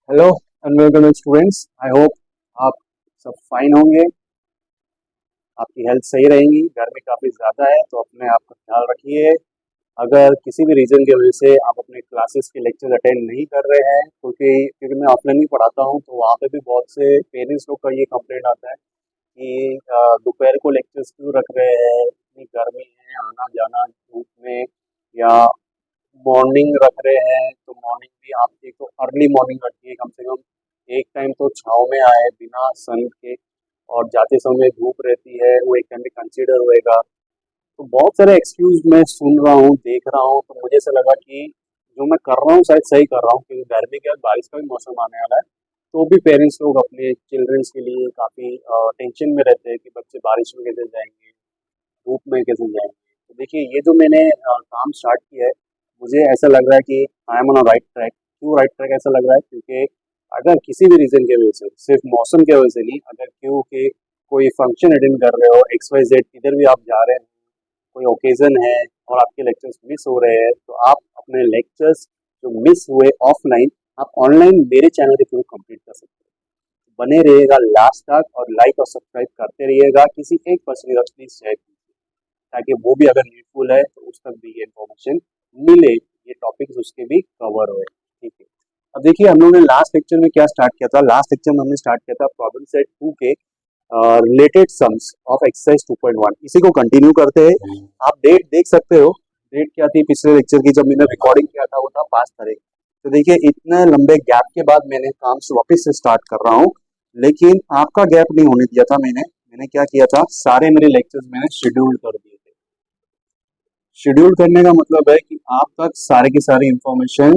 Hello and welcome students. I hope आप सब fine होंगे, आपकी हेल्थ सही रहेंगी। गर्मी काफ़ी ज़्यादा है तो अपने आप का ख्याल रखिए। अगर किसी भी रीज़न की वजह से आप अपने क्लासेस के लेक्चर अटेंड नहीं कर रहे हैं, क्योंकि मैं ऑफलाइन ही पढ़ाता हूँ, तो वहाँ पे भी बहुत से पेरेंट्स लोग का ये कंप्लेंट आता है कि दोपहर को लेक्चर्स क्यों रख रहे हैं, इतनी गर्मी है, आना जाना धूप में, या मॉर्निंग रख रहे हैं तो मॉर्निंग भी आप एक तो अर्ली मॉर्निंग रखिए, कम से कम एक टाइम तो छाँव में आए बिना सन के, और जाते समय धूप रहती है वो एक टाइम भी कंसीडर होएगा। तो बहुत सारे एक्सक्यूज मैं सुन रहा हूँ, देख रहा हूँ, तो मुझे ऐसा लगा कि जो मैं कर रहा हूँ शायद सही कर रहा हूँ, क्योंकि गर्मी के बाद बारिश का भी मौसम आने वाला है। तो भी पेरेंट्स लोग अपने चिल्ड्रंस के लिए काफ़ी टेंशन में रहते हैं कि बच्चे बारिश में कैसे जाएंगे, धूप में कैसे जाएंगे। तो देखिए, ये जो मैंने काम स्टार्ट किया है, मुझे ऐसा लग रहा है कि I am on a right track. क्यों राइट ट्रैक ऐसा लग रहा है? क्योंकि अगर किसी भी रीज़न की वजह से, सिर्फ मौसम की वजह से नहीं, अगर क्योंकि कोई फंक्शन अटेंड कर रहे हो, एक्स वाई जेड किधर भी आप जा रहे हैं, कोई ओकेजन है और आपके लेक्चर्स मिस हो रहे हैं, तो आप अपने लेक्चर्स जो मिस हुए ऑफलाइन, आप ऑनलाइन मेरे चैनल के थ्रू कंप्लीट कर सकते हैं। बने रहिएगा लास्ट तक और लाइक और सब्सक्राइब करते रहिएगा। किसी एक पर्सन के साथ प्लीज शेयर कीजिए, ताकि वो भी अगर नीडफुल है तो उस तक भी ये इन्फॉर्मेशन मिले, ये टॉपिक्स उसके भी कवर हुए। ठीक है, अब देखिए, हम लोगों ने लास्ट लेक्चर में क्या स्टार्ट किया था। लास्ट लेक्चर में हमने स्टार्ट किया था प्रॉब्लम सेट 2 के रिलेटेड सम्स ऑफ एक्सरसाइज 2.1। इसी को कंटिन्यू करते हैं। आप डेट देख सकते हो। डेट क्या थी पिछले लेक्चर की? जब मैंने रिकॉर्डिंग किया था वो था 5 तारीख। तो देखिए, इतने लंबे गैप के बाद मैंने काम वापस से स्टार्ट कर रहा हूँ, लेकिन आपका गैप नहीं होने दिया था। मैंने क्या किया था, सारे मेरे लेक्चर्स मैंने शेड्यूल कर दिए थे। शेड्यूल करने का मतलब है कि आप तक सारे की सारी इंफॉर्मेशन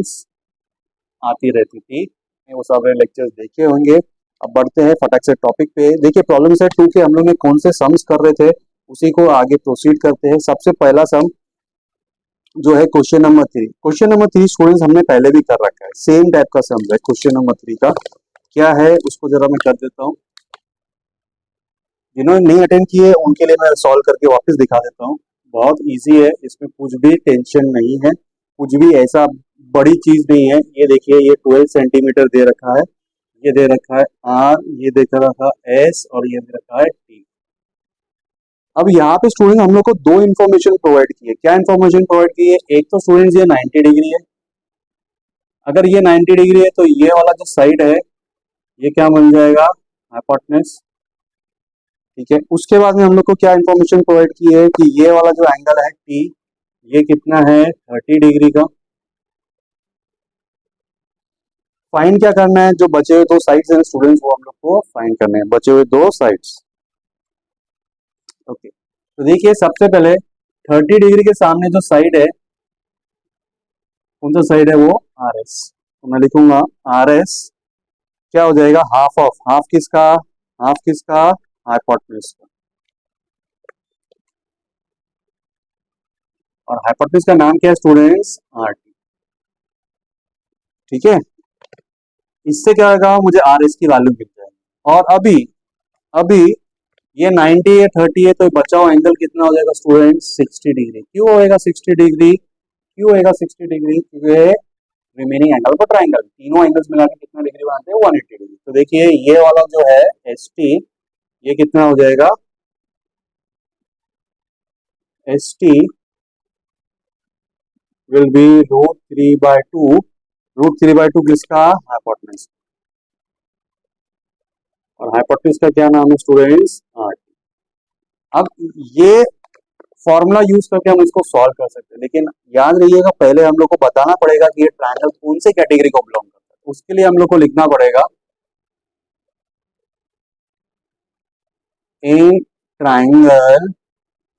आती रहती थी। वो सारे लेक्चर्स देखे होंगे। अब बढ़ते हैं फटाक से टॉपिक पे। देखिए, प्रॉब्लम सेट 2 के हम लोग ने कौन से सम्स कर रहे थे, उसी को आगे प्रोसीड करते हैं। सबसे पहला सम जो है question number 3। Question number 3 students हमने पहले भी कर रखा है, सेम टाइप का सम है। क्वेश्चन नंबर 3 का क्या है उसको जरा मैं कर देता हूँ। जिन्होंने नहीं अटेंड किए उनके लिए मैं सॉल्व करके वापस दिखा देता हूँ। बहुत इजी है, इसमें कुछ भी टेंशन नहीं है, कुछ भी ऐसा बड़ी चीज नहीं है। ये देखिए, ये 12 सेंटीमीटर दे रखा है, ये दे रखा है आर, ये दे रखा है एस, और ये दे रखा है टी। अब यहाँ पे स्टूडेंट हम लोग को दो इन्फॉर्मेशन प्रोवाइड की है। क्या इन्फॉर्मेशन प्रोवाइड की है? एक तो स्टूडेंट्स ये 90 डिग्री है। अगर ये 90 डिग्री है तो ये वाला जो साइड है ये क्या बन जाएगा? हाइपोटेन्यूज। ठीक है, उसके बाद में हम लोग को क्या इन्फॉर्मेशन प्रोवाइड की है कि ये वाला जो एंगल है टी, ये कितना है? 30 डिग्री का। फाइंड क्या करना है? जो बचे हुए दो साइड्स हैं स्टूडेंट्स, वो हम लोग को फाइंड करने हैं, बचे हुए दो साइड्स। ओके, तो देखिए, सबसे पहले 30 डिग्री के सामने जो साइड है, कौन सा साइड है? वो आर एस। तो मैं लिखूंगा आर एस क्या हो जाएगा? हाफ ऑफ, हाफ किसका? हाफ किसका? हाइपोटेन्यूज का। और हाइपोटेन्यूज का नाम क्या है स्टूडेंट्स? R T. ठीक है, इससे क्या होगा? मुझे आर एस की वैल्यू मिल जाएगी। और अभी अभी ये 90 है, 30 है, तो बचा हुआ एंगल कितना हो जाएगा स्टूडेंट्स? 60 डिग्री। क्यों होएगा 60 डिग्री? क्यों होएगा 60 डिग्री? क्योंकि रिमेनिंग एंगल को ट्राइंगल, तीनों एंगल्स मिला के कितना डिग्री बनाते हैं? 180 डिग्री। तो देखिए, ये वाला जो है एस टी, ये कितना हो जाएगा? S T will be √3/2। √3/2 किसका? हाइपोटेन्यूज। और हाइपोटेन्यूज का क्या नाम है स्टूडेंट्स? आर। अब ये फॉर्मूला यूज करके हम इसको सॉल्व कर सकते हैं, लेकिन याद रहिएगा, पहले हम लोग को बताना पड़ेगा कि ये ट्रायंगल कौन से कैटेगरी को बिलोंग करता है। उसके लिए हम लोग को लिखना पड़ेगा, in triangle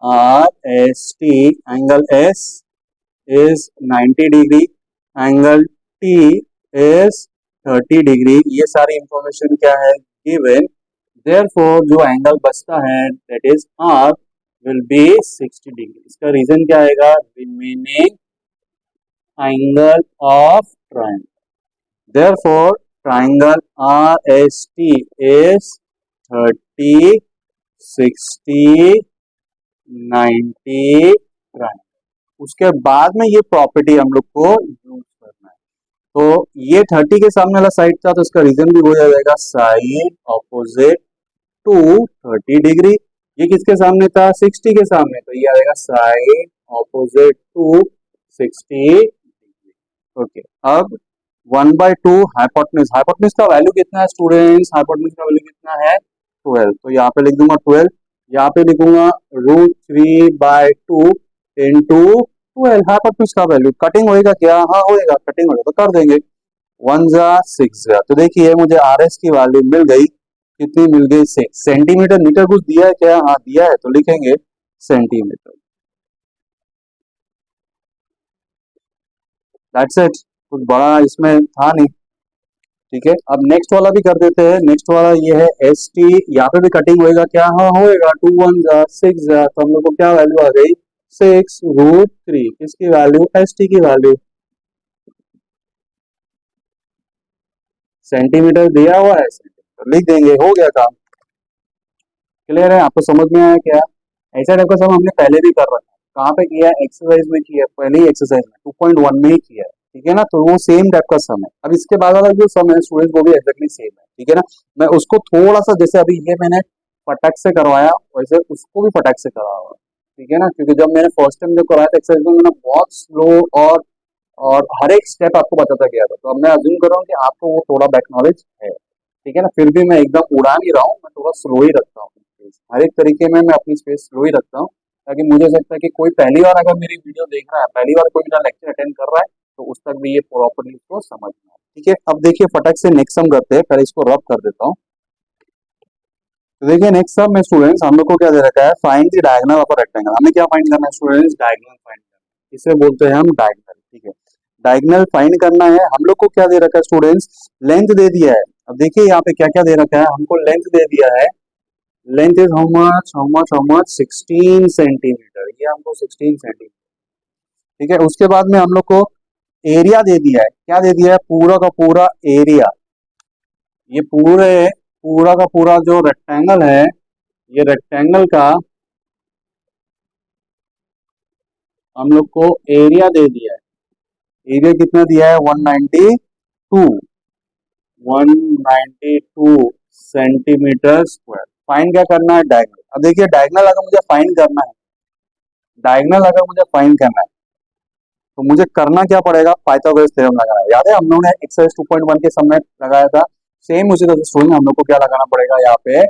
R S T, angle S is 90 degree, angle T is 30 degree. ये सारी इंफॉर्मेशन क्या है? गिवन। देयरफॉर जो एंगल बचता है that is are will be 60 degree. इसका रीजन क्या आएगा? Remaining angle of triangle. Therefore, triangle RST is 30, 60, 90 triangle. उसके बाद में ये प्रॉपर्टी हम लोग को यूज करना है। तो ये 30 के सामने वाला साइड था, तो इसका रीजन भी हो जाएगा साइड ऑपोजिट टू 30 डिग्री। ये किसके सामने था? 60 के सामने, तो ये आएगा side opposite to 60 degree. Okay, अब 1/2 हाइपोटेन्यूज। हाइपोटेन्यूज का वैल्यू कितना है स्टूडेंट्स? हाइपोटेन्यूज का वैल्यू कितना है? 12। तो यहाँ पे लिख दूंगा 12, यहाँ पे लिखूंगा √3/2 इंटू 12। हाइपोटेन्यूज का वैल्यू कटिंग होएगा क्या? हाँ होएगा, कटिंग होएगा तो कर देंगे। 1 जा 6 जा, तो देखिए मुझे आर एस की वैल्यू मिल गई। कितनी मिल गई? 6 सेंटीमीटर। मीटर कुछ दिया है क्या? हाँ दिया है, तो लिखेंगे सेंटीमीटर। दैट्स इट, कुछ बड़ा इसमें था नहीं। ठीक है, अब नेक्स्ट वाला भी कर देते हैं। नेक्स्ट वाला ये है एस टी। यहाँ पे भी कटिंग होएगा क्या? हाँ होएगा। 2 1 जा 6 जा, तो हम लोग को क्या वैल्यू आ गई? 6√3। किसकी वैल्यू? एस टी की वैल्यू। सेंटीमीटर दिया हुआ है, सेंटीमीटर लिख देंगे, हो गया काम। क्लियर है? आपको समझ में आया क्या? ऐसा टाइप का सम हमने पहले भी कर रखा है। कहाँ पे किया है? एक्सरसाइज में किया है, पहले ही एक्सरसाइज में 2.1 में ही किया है। ठीक है ना? तो वो सेम टाइप का सम है। अब इसके बाद वाला जो सम है स्टूडेंट, वो भी एक्जेक्टली सेम है। ठीक है ना? मैं उसको थोड़ा सा, जैसे अभी ये मैंने फटक से करवाया, वैसे उसको भी फटक से करवाया। ठीक है ना? क्योंकि जब मैंने फर्स्ट टाइम जब कराया था एक्सरसाइज में, मैंने बहुत स्लो और हर एक स्टेप आपको बताता गया था। तो अब मैं अज्यूम कर रहा हूँ कि आपको वो थोड़ा बैक नॉलेज है। ठीक है ना? फिर भी मैं एकदम उड़ा नहीं रहा हूँ, मैं थोड़ा स्लो ही रखता हूँ स्पेस। हर एक तरीके में मैं अपनी स्पेस स्लो ही रखता हूँ, ताकि मुझे ऐसा लगता है कि कोई पहली बार अगर मेरी वीडियो देख रहा है, पहली बार कोई मेरा लेक्चर अटेंड कर रहा है, तो उस तक भी ये प्रॉपरली उसको समझ में आए। ठीक है, अब देखिए फटक से नेक्स्ट सम करते हैं। पहले इसको रब कर देता हूँ। तो देखिए नेक्स्ट सम में स्टूडेंट्स हम लोग को क्या दे रखा है? Find the diagonal of a rectangle. हमें क्या फाइंड करना है स्टूडेंट्स? डायगोनल फाइंड करना है। इसे बोलते हैं हम डायगोनल। ठीक है, डायगोनल फाइंड करना है। हम लोग को क्या दे रखा है स्टूडेंट्स? लेंथ दे दिया है। अब देखिए यहाँ पे क्या क्या दे रखा है? हमको लेंथ दे दिया है। Length is how much 16 centimetre. ये हमको 16 सेंटीमीटर। ठीक है, उसके बाद में हम लोग को एरिया दे दिया है। क्या दे दिया है? पूरा का पूरा एरिया। ये पूरा का पूरा जो रेक्टेंगल है, ये रेक्टेंगल का हम लोग को एरिया दे दिया है। एरिया कितना दिया है? 192 सेंटीमीटर स्क्वायर। फाइन क्या करना है? डायगोनल। अब देखिए डायगोनल अगर मुझे फाइन करना है, डायगोनल अगर मुझे फाइन करना है, तो मुझे करना क्या पड़ेगा? पाइथागोरस थ्योरम लगाना है। याद है हम लोगों ने एक्सरसाइज 2.1 के समय लगाया था। सेम उसी तरह से स्टूडेंट हम लोग को क्या लगाना पड़ेगा यहाँ पे?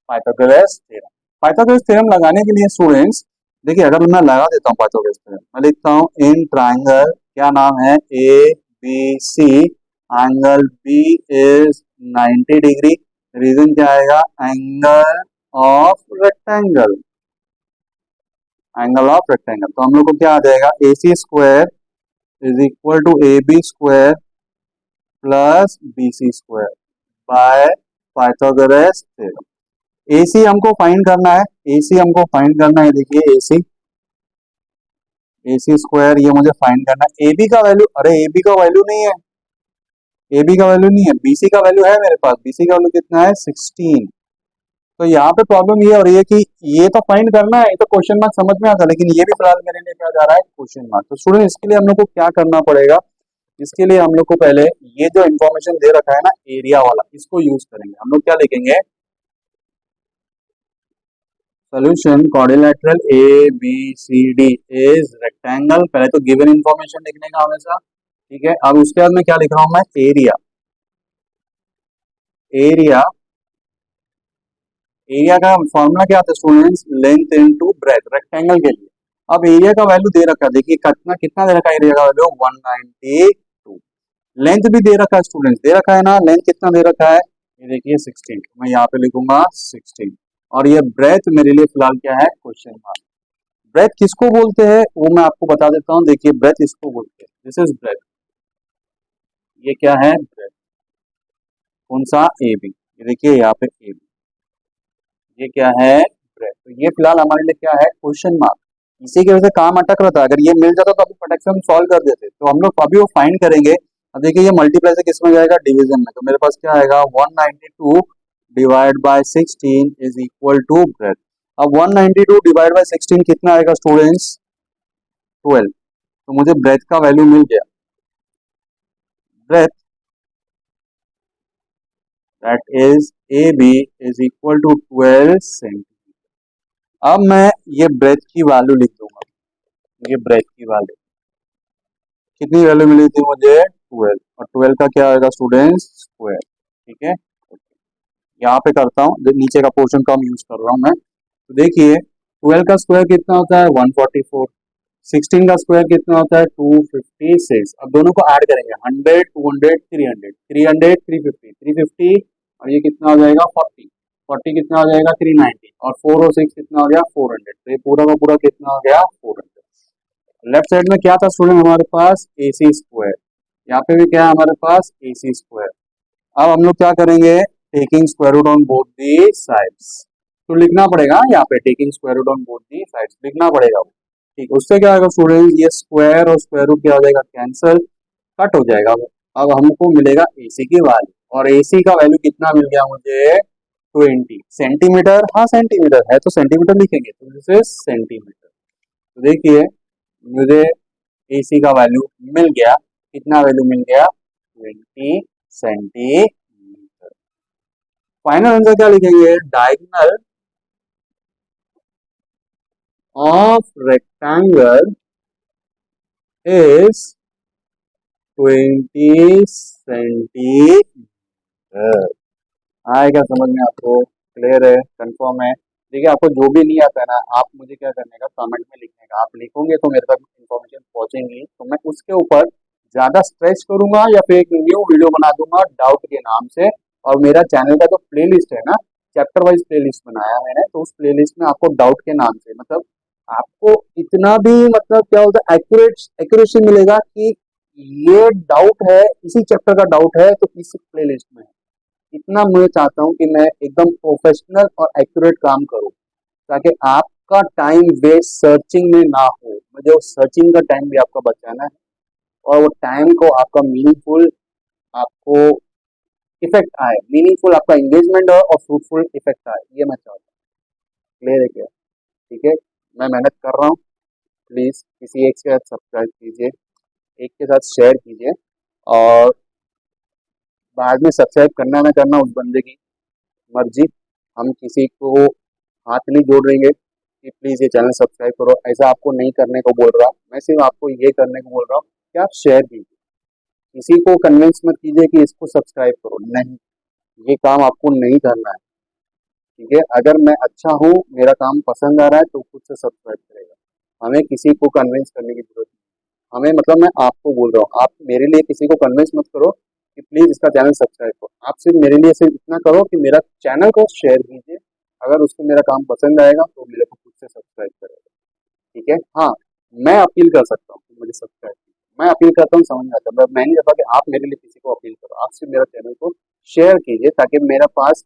Pythagoras theorem. पाइथागोरस थ्योरम लगाने के लिए स्टूडेंट्स देखिए, अगर मैं लगा देता हूँ पाइथागोरस थ्योरम, मैं लिखता हूँ इन ट्राइंगल, क्या नाम है? A B C, angle B is 90 degree. Reason क्या आएगा? Angle of rectangle. Angle of rectangle, तो हम लोग को क्या आ जाएगा? A C square is equal to A B square plus B C square by Pythagoras theorem. AC हमको फाइंड करना है। एसी हमको फाइंड करना है। देखिए एसी स्क्वायर ये मुझे फाइंड करना है। एबी का वैल्यू, अरे एबी का वैल्यू नहीं है, एबी का वैल्यू नहीं है, बीसी का वैल्यू है मेरे पास। बीसी का वैल्यू कितना है? 16। तो यहाँ पे प्रॉब्लम ये हो रही है कि ये तो फाइंड करना है, ये तो क्वेश्चन मार्क समझ में आता है, लेकिन ये भी फिलहाल मेरे लिए क्या जा रहा है? Question mark. तो स्टूडेंट इसके लिए हम लोग को क्या करना पड़ेगा? इसके लिए हम लोग को पहले ये जो इन्फॉर्मेशन दे रखा है ना, एरिया वाला, इसको यूज करेंगे। हम लोग क्या लिखेंगे? Solution quadrilateral A B C D is rectangle. पहले तो गिवन इन्फॉर्मेशन लिखने का हमेशा। ठीक है, अब उसके बाद में क्या लिख रहा हूं मैं? एरिया। एरिया एरिया का फॉर्मूला क्या आता है students? Length into breadth, rectangle के लिए। अब एरिया का वैल्यू दे रखा है, देखिए कितना कितना दे रखा है? एरिया का वैल्यू 192। लेंथ भी दे रखा है स्टूडेंट्स, दे रखा है ना? लेंथ कितना दे रखा है? ये देखिए 16, मैं यहाँ पे लिखूंगा 16। और ये ब्रेथ मेरे लिए फिलहाल क्या है? Question mark. ब्रेथ किसको बोलते हैं वो मैं आपको बता देता हूँ। देखिए ब्रेथ इसको बोलते हैं, दिस इज ब्रेथ। ये क्या है? ब्रेथ। कौन सा? A B. ये देखिए यहाँ पे ए बी, ये क्या है? ब्रेथ। तो ये फिलहाल हमारे लिए क्या है? Question mark. इसी की वजह से काम अटक रहा था। अगर ये मिल जाता तो अभी फटाक से हम सॉल्व कर देते। तो हम लोग अभी वो फाइंड करेंगे। अब देखिए ये मल्टीप्लाई से किस में जाएगा? डिवीजन में। तो मेरे पास क्या आएगा? 192 divide by 16 is equal to breadth. अब 192 डिवाइड बाय 16 कितना आएगा स्टूडेंट्स? 12। तो मुझे ब्रेथ का वैल्यू मिल गया। breadth, that is AB is equal to 12 centimetre. अब मैं ये ब्रेथ की वैल्यू लिख दूंगा। ये ब्रेथ की वैल्यू कितनी वैल्यू मिली थी मुझे? 12, और 12 का क्या आएगा स्टूडेंट्स? स्क्वायर। ठीक है, यहाँ पे करता हूँ, नीचे का पोर्शन कम यूज कर रहा हूँ मैं। तो देखिए 12 का स्क्वायर कितना होता है? 144। 16 का स्क्वायर कितना होता है? 256। अब दोनों को ऐड करेंगे, 100 200 300, 300 350, 350 और ये कितना हो जाएगा? 40। 40 कितना हो जाएगा? 390 और 4 और 6 कितना हो गया? 400। तो ये पूरा का पूरा कितना हो गया? 400। लेफ्ट साइड में क्या था स्टूडेंट हमारे पास? AC square. यहाँ पे भी क्या है हमारे पास? AC square. अब हम लोग क्या करेंगे? Taking square root on both the sides. तो लिखना पड़ेगा यहाँ पे taking square root on both the sides, लिखना पड़ेगा वो। ठीक, उससे क्या होगा स्टूडेंट? ये स्क्वायर और स्क्वायर रूट क्या हो जाएगा? कैंसल, कट हो जाएगा। अब हमको मिलेगा AC की वैल्यू, और AC का वैल्यू कितना मिल गया मुझे? 20 सेंटीमीटर। हाँ सेंटीमीटर है तो सेंटीमीटर लिखेंगे, तो दिस इज सेंटीमीटर। तो देखिए मुझे AC का वैल्यू मिल गया। कितना वैल्यू मिल गया? 20 सेंटीमीटर। फाइनल आंसर क्या लिखेंगे? Diagonal of rectangle is 20 centimetre. आएगा समझ में आपको? क्लियर है? कंफर्म है? देखिए आपको जो भी नहीं आता है ना, आप मुझे क्या करने का, कमेंट में लिखने का। आप लिखोगे तो मेरे तक इन्फॉर्मेशन पहुंचेंगी, तो मैं उसके ऊपर ज्यादा स्ट्रेच करूंगा या फिर एक न्यू वीडियो बना दूंगा डाउट के नाम से। और मेरा चैनल का जो प्लेलिस्ट है ना, चैप्टर वाइज प्लेलिस्ट बनाया मैंने, तो उस प्लेलिस्ट में आपको डाउट के नाम से, मतलब आपको इतना भी मतलब क्या होता है, एक्यूरेसी मिलेगा कि ये डाउट है, इसी चैप्टर का डाउट है तो इस प्लेलिस्ट में है। इतना मैं चाहता हूँ कि मैं एकदम प्रोफेशनल और एक्यूरेट काम करूँ, ताकि आपका टाइम वेस्ट सर्चिंग में ना हो। मुझे वो सर्चिंग का टाइम भी आपका बचाना है, और वो टाइम को आपका मीनिंगफुल, आपको इफेक्ट आए, मीनिंगफुल आपका एंगेजमेंट हो और फ्रूटफुल इफेक्ट आए, ये मैं चाहता हूँ। क्लियर है क्या? ठीक है, मैं मेहनत कर रहा हूँ। प्लीज किसी एक के साथ सब्सक्राइब कीजिए, एक के साथ शेयर कीजिए, और बाद में सब्सक्राइब करना ना करना उस बंदे की मर्जी। हम किसी को हाथ नहीं जोड़ देंगे कि प्लीज ये चैनल सब्सक्राइब करो, ऐसा आपको नहीं करने को बोल रहा। मैं सिर्फ आपको ये करने को बोल रहा हूँ कि आप शेयर कीजिए। किसी को कन्विंस मत कीजिए कि इसको सब्सक्राइब करो, नहीं, ये काम आपको नहीं करना है। ठीक है, अगर मैं अच्छा हूँ, मेरा काम पसंद आ रहा है, तो खुद से सब्सक्राइब करेगा। हमें किसी को कन्विंस करने की जरूरत नहीं। हमें मतलब मैं आपको बोल रहा हूँ, आप मेरे लिए किसी को कन्विंस मत करो कि प्लीज इसका चैनल सब्सक्राइब करो। आप सिर्फ मेरे लिए सिर्फ इतना करो कि मेरा चैनल को शेयर कीजिए। अगर उसको मेरा काम पसंद आएगा तो मेरे को खुद से सब्सक्राइब करेगा। ठीक है, हाँ, मैं अपील कर सकता हूँ कि मुझे सब्सक्राइब कीजिए। मैं अपील करता हूँ, समझ में आता है। मैं नहीं चाहता कि आप मेरे लिए किसी को अपील करो। आप सिर्फ मेरा चैनल को शेयर कीजिए, ताकि मेरे पास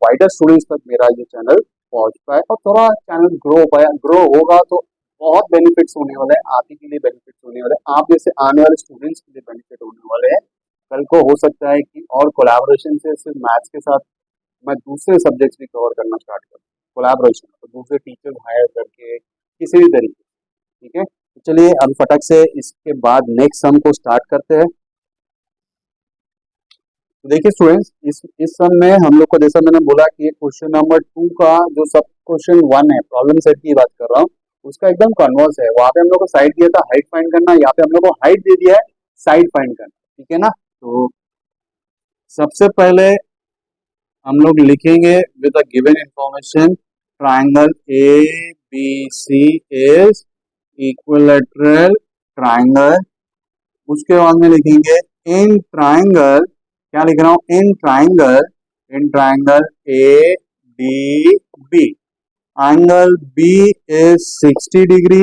वाइडर स्टूडेंट्स तक मेरा ये चैनल पहुंच पाए, और थोड़ा चैनल ग्रो हो पाए। ग्रो होगा तो बहुत बेनिफिट्स होने वाले हैं, आप ही के लिए बेनिफिट्स होने वाले हैं, आप जैसे आने वाले स्टूडेंट्स के लिए बेनिफिट होने वाले हैं। कल को हो सकता है कि और कोलैबोरेशन से सिर्फ मैथ्स के साथ मैं दूसरे सब्जेक्ट्स भी कवर करना स्टार्ट करूँ। कोलैबोरेशन तो दूसरे टीचर्स हायर करके किसी भी तरीके। ठीक है, तो चलिए अब फटक से इसके बाद नेक्स्ट सम को स्टार्ट करते हैं। तो देखिए स्टूडेंट्स, इस सम में हम लोग को, जैसा मैंने बोला कि ये क्वेश्चन नंबर 2 का जो सब क्वेश्चन 1 है, प्रॉब्लम सेट की बात कर रहा हूँ, उसका एकदम कन्वर्स है। वहां पे हम लोग को साइड दिया था हाइट फाइंड करना, यहाँ पे हम लोग को हाइट दे दिया है साइड फाइंड करना। ठीक है ना? तो सबसे पहले हम लोग लिखेंगे with the given information, triangle A B C is equilateral triangle. उसके बाद में लिखेंगे इन ट्राइंगल, क्या लिख रहा हूं? In triangle A D B, angle B is 60 degree,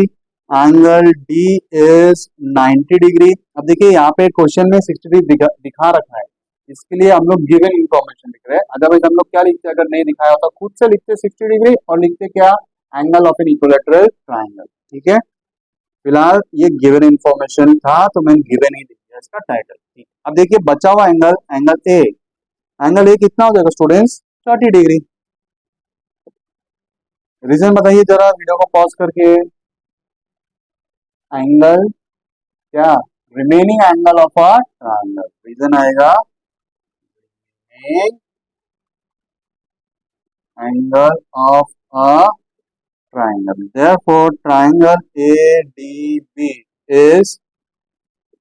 angle D is 90 degree. अब देखिए यहाँ पे क्वेश्चन में 60 डिग्री दिखा रखा है, इसके लिए हम लोग गिवन इंफॉर्मेशन लिख रहे हैं। अदरवाइज हम लोग क्या लिखते हैं, अगर नहीं दिखाया होता खुद से लिखते 60 डिग्री और लिखते क्या? Angle of an equilateral triangle. ठीक है, फिलहाल ये गिवन इंफॉर्मेशन था तो मैंने गिवन ही दिया इसका टाइटल। ठीक, अब देखिए बचा हुआ एंगल, एंगल ए कितना हो जाएगा स्टूडेंट्स? 30 डिग्री। रीजन बताइए जरा वीडियो को पॉज करके। एंगल क्या? Remaining angle of a triangle, reason आएगा angle of a triangle. Therefore, triangle ADB is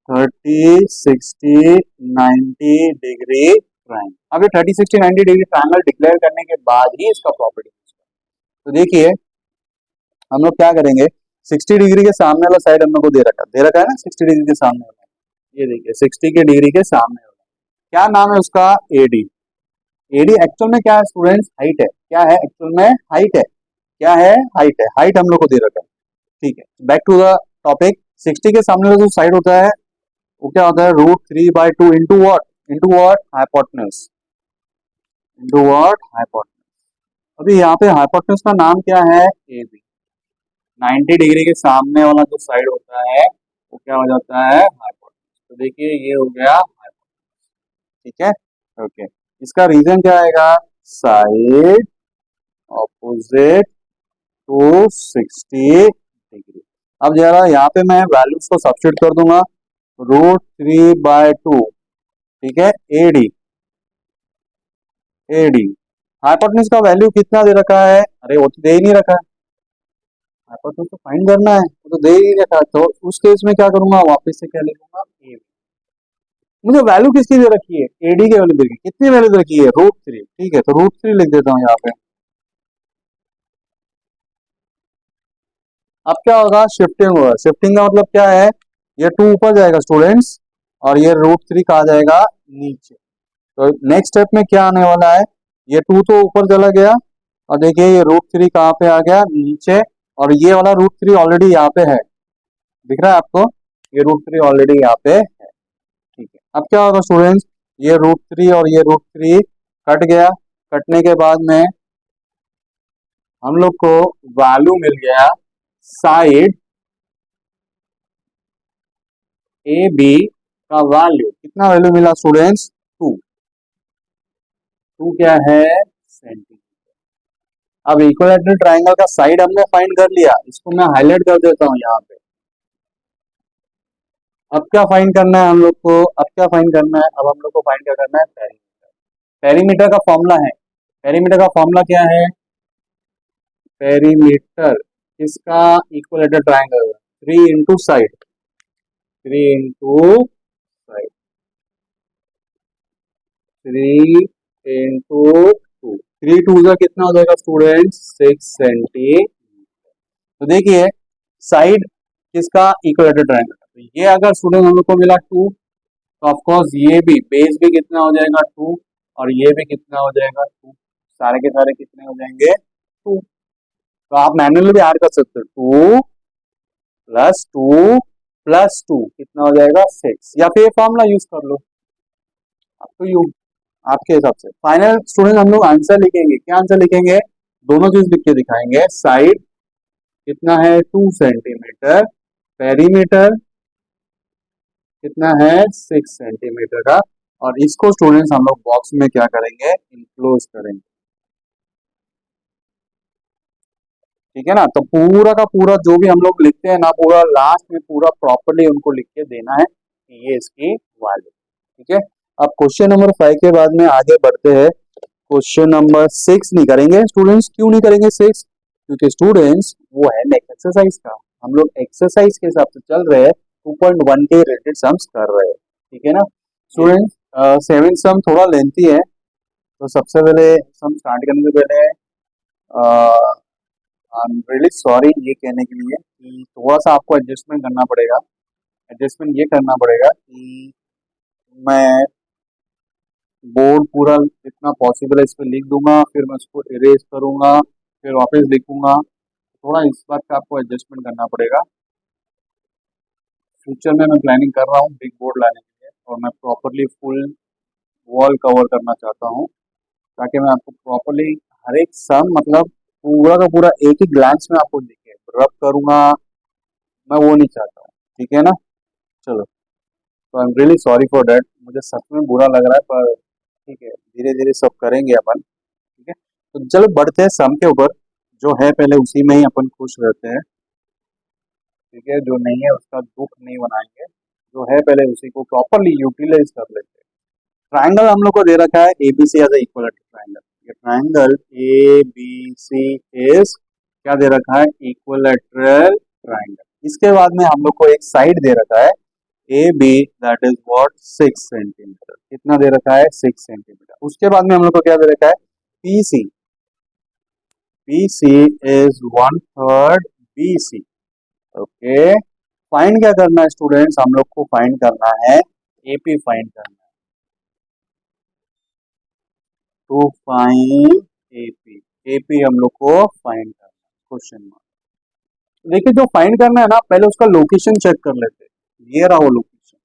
30, 60, 90 degree triangle. अब ये 30, 60, 90 डिग्री ट्रायंगल डिक्लेयर करने के बाद ही इसका प्रॉपर्टी. तो देखिए हम लोग क्या करेंगे, 60 डिग्री के सामने वाला साइड हम लोग को दे रखा है ना, 60 डिग्री के सामने वाला, ये देखिए 60 के डिग्री के सामने वाला, क्या नाम है उसका, एडी. एडी एक्चुअल में क्या है स्टूडेंट्स, हाइट है. क्या है एक्चुअल में, हाइट है. क्या है, हाइट है. हाइट हम लोग को दे रखा है. ठीक है, बैक टू द टॉपिक. 60 के सामने वाला जो साइड होता है वो क्या होता है, √3/2 into what, hypotenuse. Into what, hypotenuse. अभी यहाँ पे हाइपोटेन्यूज का नाम क्या है, ए बी. 90 डिग्री के सामने वाला जो साइड होता है वो क्या हो जाता है, हाइपोटेन्यूज. तो देखिए ये हो गया हाइपोटेन्यूज. ठीक है, ओके. इसका रीजन क्या आएगा, साइड ऑपोजिट टू 60 डिग्री. अब जरा यहाँ पे मैं वैल्यूज को सब्स्टिट्यूट कर दूंगा. √3/2, ठीक है, एडी. एडी हाइपोटेन्यूज का वैल्यू कितना दे रखा है, अरे वो तो दे ही नहीं रखा है. हाइपोटेन्यूज तो फाइंड करना है, वो तो दे ही नहीं रखा है. तो उस केस में क्या करूंगा, वापस से क्या लिखूंगा, ए. मुझे वैल्यू किसकी दे रखी है, एडी की वैल्यू दे रखी है. कितनी वैल्यू दे रखी है, √3. ठीक है, तो √3 लिख देता हूँ यहाँ पे. अब क्या होगा, शिफ्टिंग होगा. शिफ्टिंग का मतलब क्या है, ये 2 ऊपर जाएगा स्टूडेंट्स और ये √3 कहा जाएगा नीचे. तो नेक्स्ट स्टेप में क्या आने वाला है, ये 2 तो ऊपर चला गया और देखिए ये √3 कहाँ पे आ गया, नीचे. और ये वाला √3 ऑलरेडी यहाँ पे है, दिख रहा है आपको, ये √3 ऑलरेडी यहाँ पे है. ठीक है, अब क्या होगा स्टूडेंट्स, ये √3 और ये √3 कट गया. कटने के बाद में हम लोग को वैल्यू मिल गया, साइड ए बी का वैल्यू. कितना वैल्यू मिला स्टूडेंट्स, 2. 2 क्या है, सेंटीमीटर. अब इक्विलैटरल ट्रायंगल का साइड हमने फाइंड कर लिया, इसको मैं हाईलाइट कर देता हूँ यहाँ पे. अब क्या फाइंड करना है हम लोग को, अब क्या फाइंड करना है, अब हम लोग को फाइंड क्या करना है, पेरीमीटर. पेरीमीटर का फॉर्मूला है, पेरीमीटर का फॉर्मूला क्या है, पेरीमीटर किसका, equilateral triangle, 3 into side, 3 into side, 3 into 2, 3 2 का कितना हो जाएगा स्टूडेंट, 6 सेंटीमीटर. तो देखिए साइड किसका, इक्विलैटरल ट्रायंगल. तो ये अगर स्टूडेंट हम लोग को मिला 2, तो ऑफकोर्स ये भी बेस भी कितना हो जाएगा, 2. और ये भी कितना हो जाएगा, 2. सारे के सारे कितने हो जाएंगे, 2. तो आप मैन्युअली भी ऐड कर सकते हो, 2 + 2 + 2 कितना हो जाएगा, 6. या फिर फॉर्मूला यूज कर लो, आपको यू आपके हिसाब से. फाइनल स्टूडेंट हम लोग आंसर लिखेंगे, क्या आंसर लिखेंगे, दोनों चीज लिख के दिखाएंगे. साइड कितना है, 2 सेंटीमीटर. पेरीमीटर कितना है, 6 सेंटीमीटर का. और इसको स्टूडेंट्स हम लोग बॉक्स में क्या करेंगे, इनक्लोज करेंगे. ठीक है ना. तो पूरा का पूरा जो भी हम लोग लिखते हैं ना, पूरा लास्ट में पूरा प्रॉपर्ली उनको लिख के देना है कि ये इसकी वैल्यू. ठीक है, अब क्वेश्चन नंबर 5 के बाद में आगे बढ़ते हैं. क्वेश्चन नंबर 6 नहीं करेंगे स्टूडेंट्स. क्यों नहीं करेंगे 6, क्योंकि स्टूडेंट्स वो है नेक्स्ट एक्सरसाइज का. हम लोग एक्सरसाइज के हिसाब से चल रहे हैं, 2.1 के रिलेटेड सम्स कर रहे हैं. ठीक है ना स्टूडेंट्स. 7 सम थोड़ा लेंथी है, तो सबसे पहले सम स्टार्ट करने से पहले आई एम रियली सॉरी ये कहने के लिए कि थोड़ा सा आपको एडजस्टमेंट करना पड़ेगा. एडजस्टमेंट ये करना पड़ेगा कि मैं बोर्ड पूरा जितना पॉसिबल है इस पर लिख दूंगा, फिर मैं उसको इरेज करूंगा, फिर वापस लिखूंगा. थोड़ा इस बात का आपको एडजस्टमेंट करना पड़ेगा. फ्यूचर में मैं प्लानिंग कर रहा हूँ बिग बोर्ड लाने के लिए, और मैं प्रॉपरली फुल वॉल कवर करना चाहता हूँ, ताकि मैं आपको प्रॉपरली हर एक सम मतलब पूरा का पूरा एक ही ग्लैंस में आपको दिखे. रब करूंगा मैं, वो नहीं चाहता हूँ. ठीक है ना. चलो, तो I am really sorry for that. मुझे सच में बुरा लग रहा है, पर ठीक है, धीरे धीरे सब करेंगे अपन. ठीक है, तो चलो बढ़ते हैं सम के ऊपर. जो है पहले उसी में ही अपन खुश रहते हैं. ठीक है, जो नहीं है उसका दुख नहीं बनाएंगे, जो है पहले उसी को प्रॉपरली यूटिलाइज कर लेते हैं। ट्राइंगल हम लोग को दे रखा है ABC as a equilateral triangle. ये ट्राइंगल एबीसी इज क्या दे रखा है, इक्विलेटरल ट्राइंगल। इसके बाद में हम लोग को एक साइड दे रखा है A B, that is what 6 centimetre. कितना दे रखा है, 6 सेंटीमीटर। उसके बाद में हम लोग को क्या दे रखा है, P C. P C is 1/3 B C. Okay, find क्या करना है स्टूडेंट्स, हम लोग को फाइंड करना है एपी फाइंड करना है। टू फाइंड एपी, एपी हम लोग को फाइंड करना है, क्वेश्चन मार्क। देखिए जो फाइंड करना है ना, पहले उसका लोकेशन चेक कर लेते हैं। ये रहा वो लोकेशन।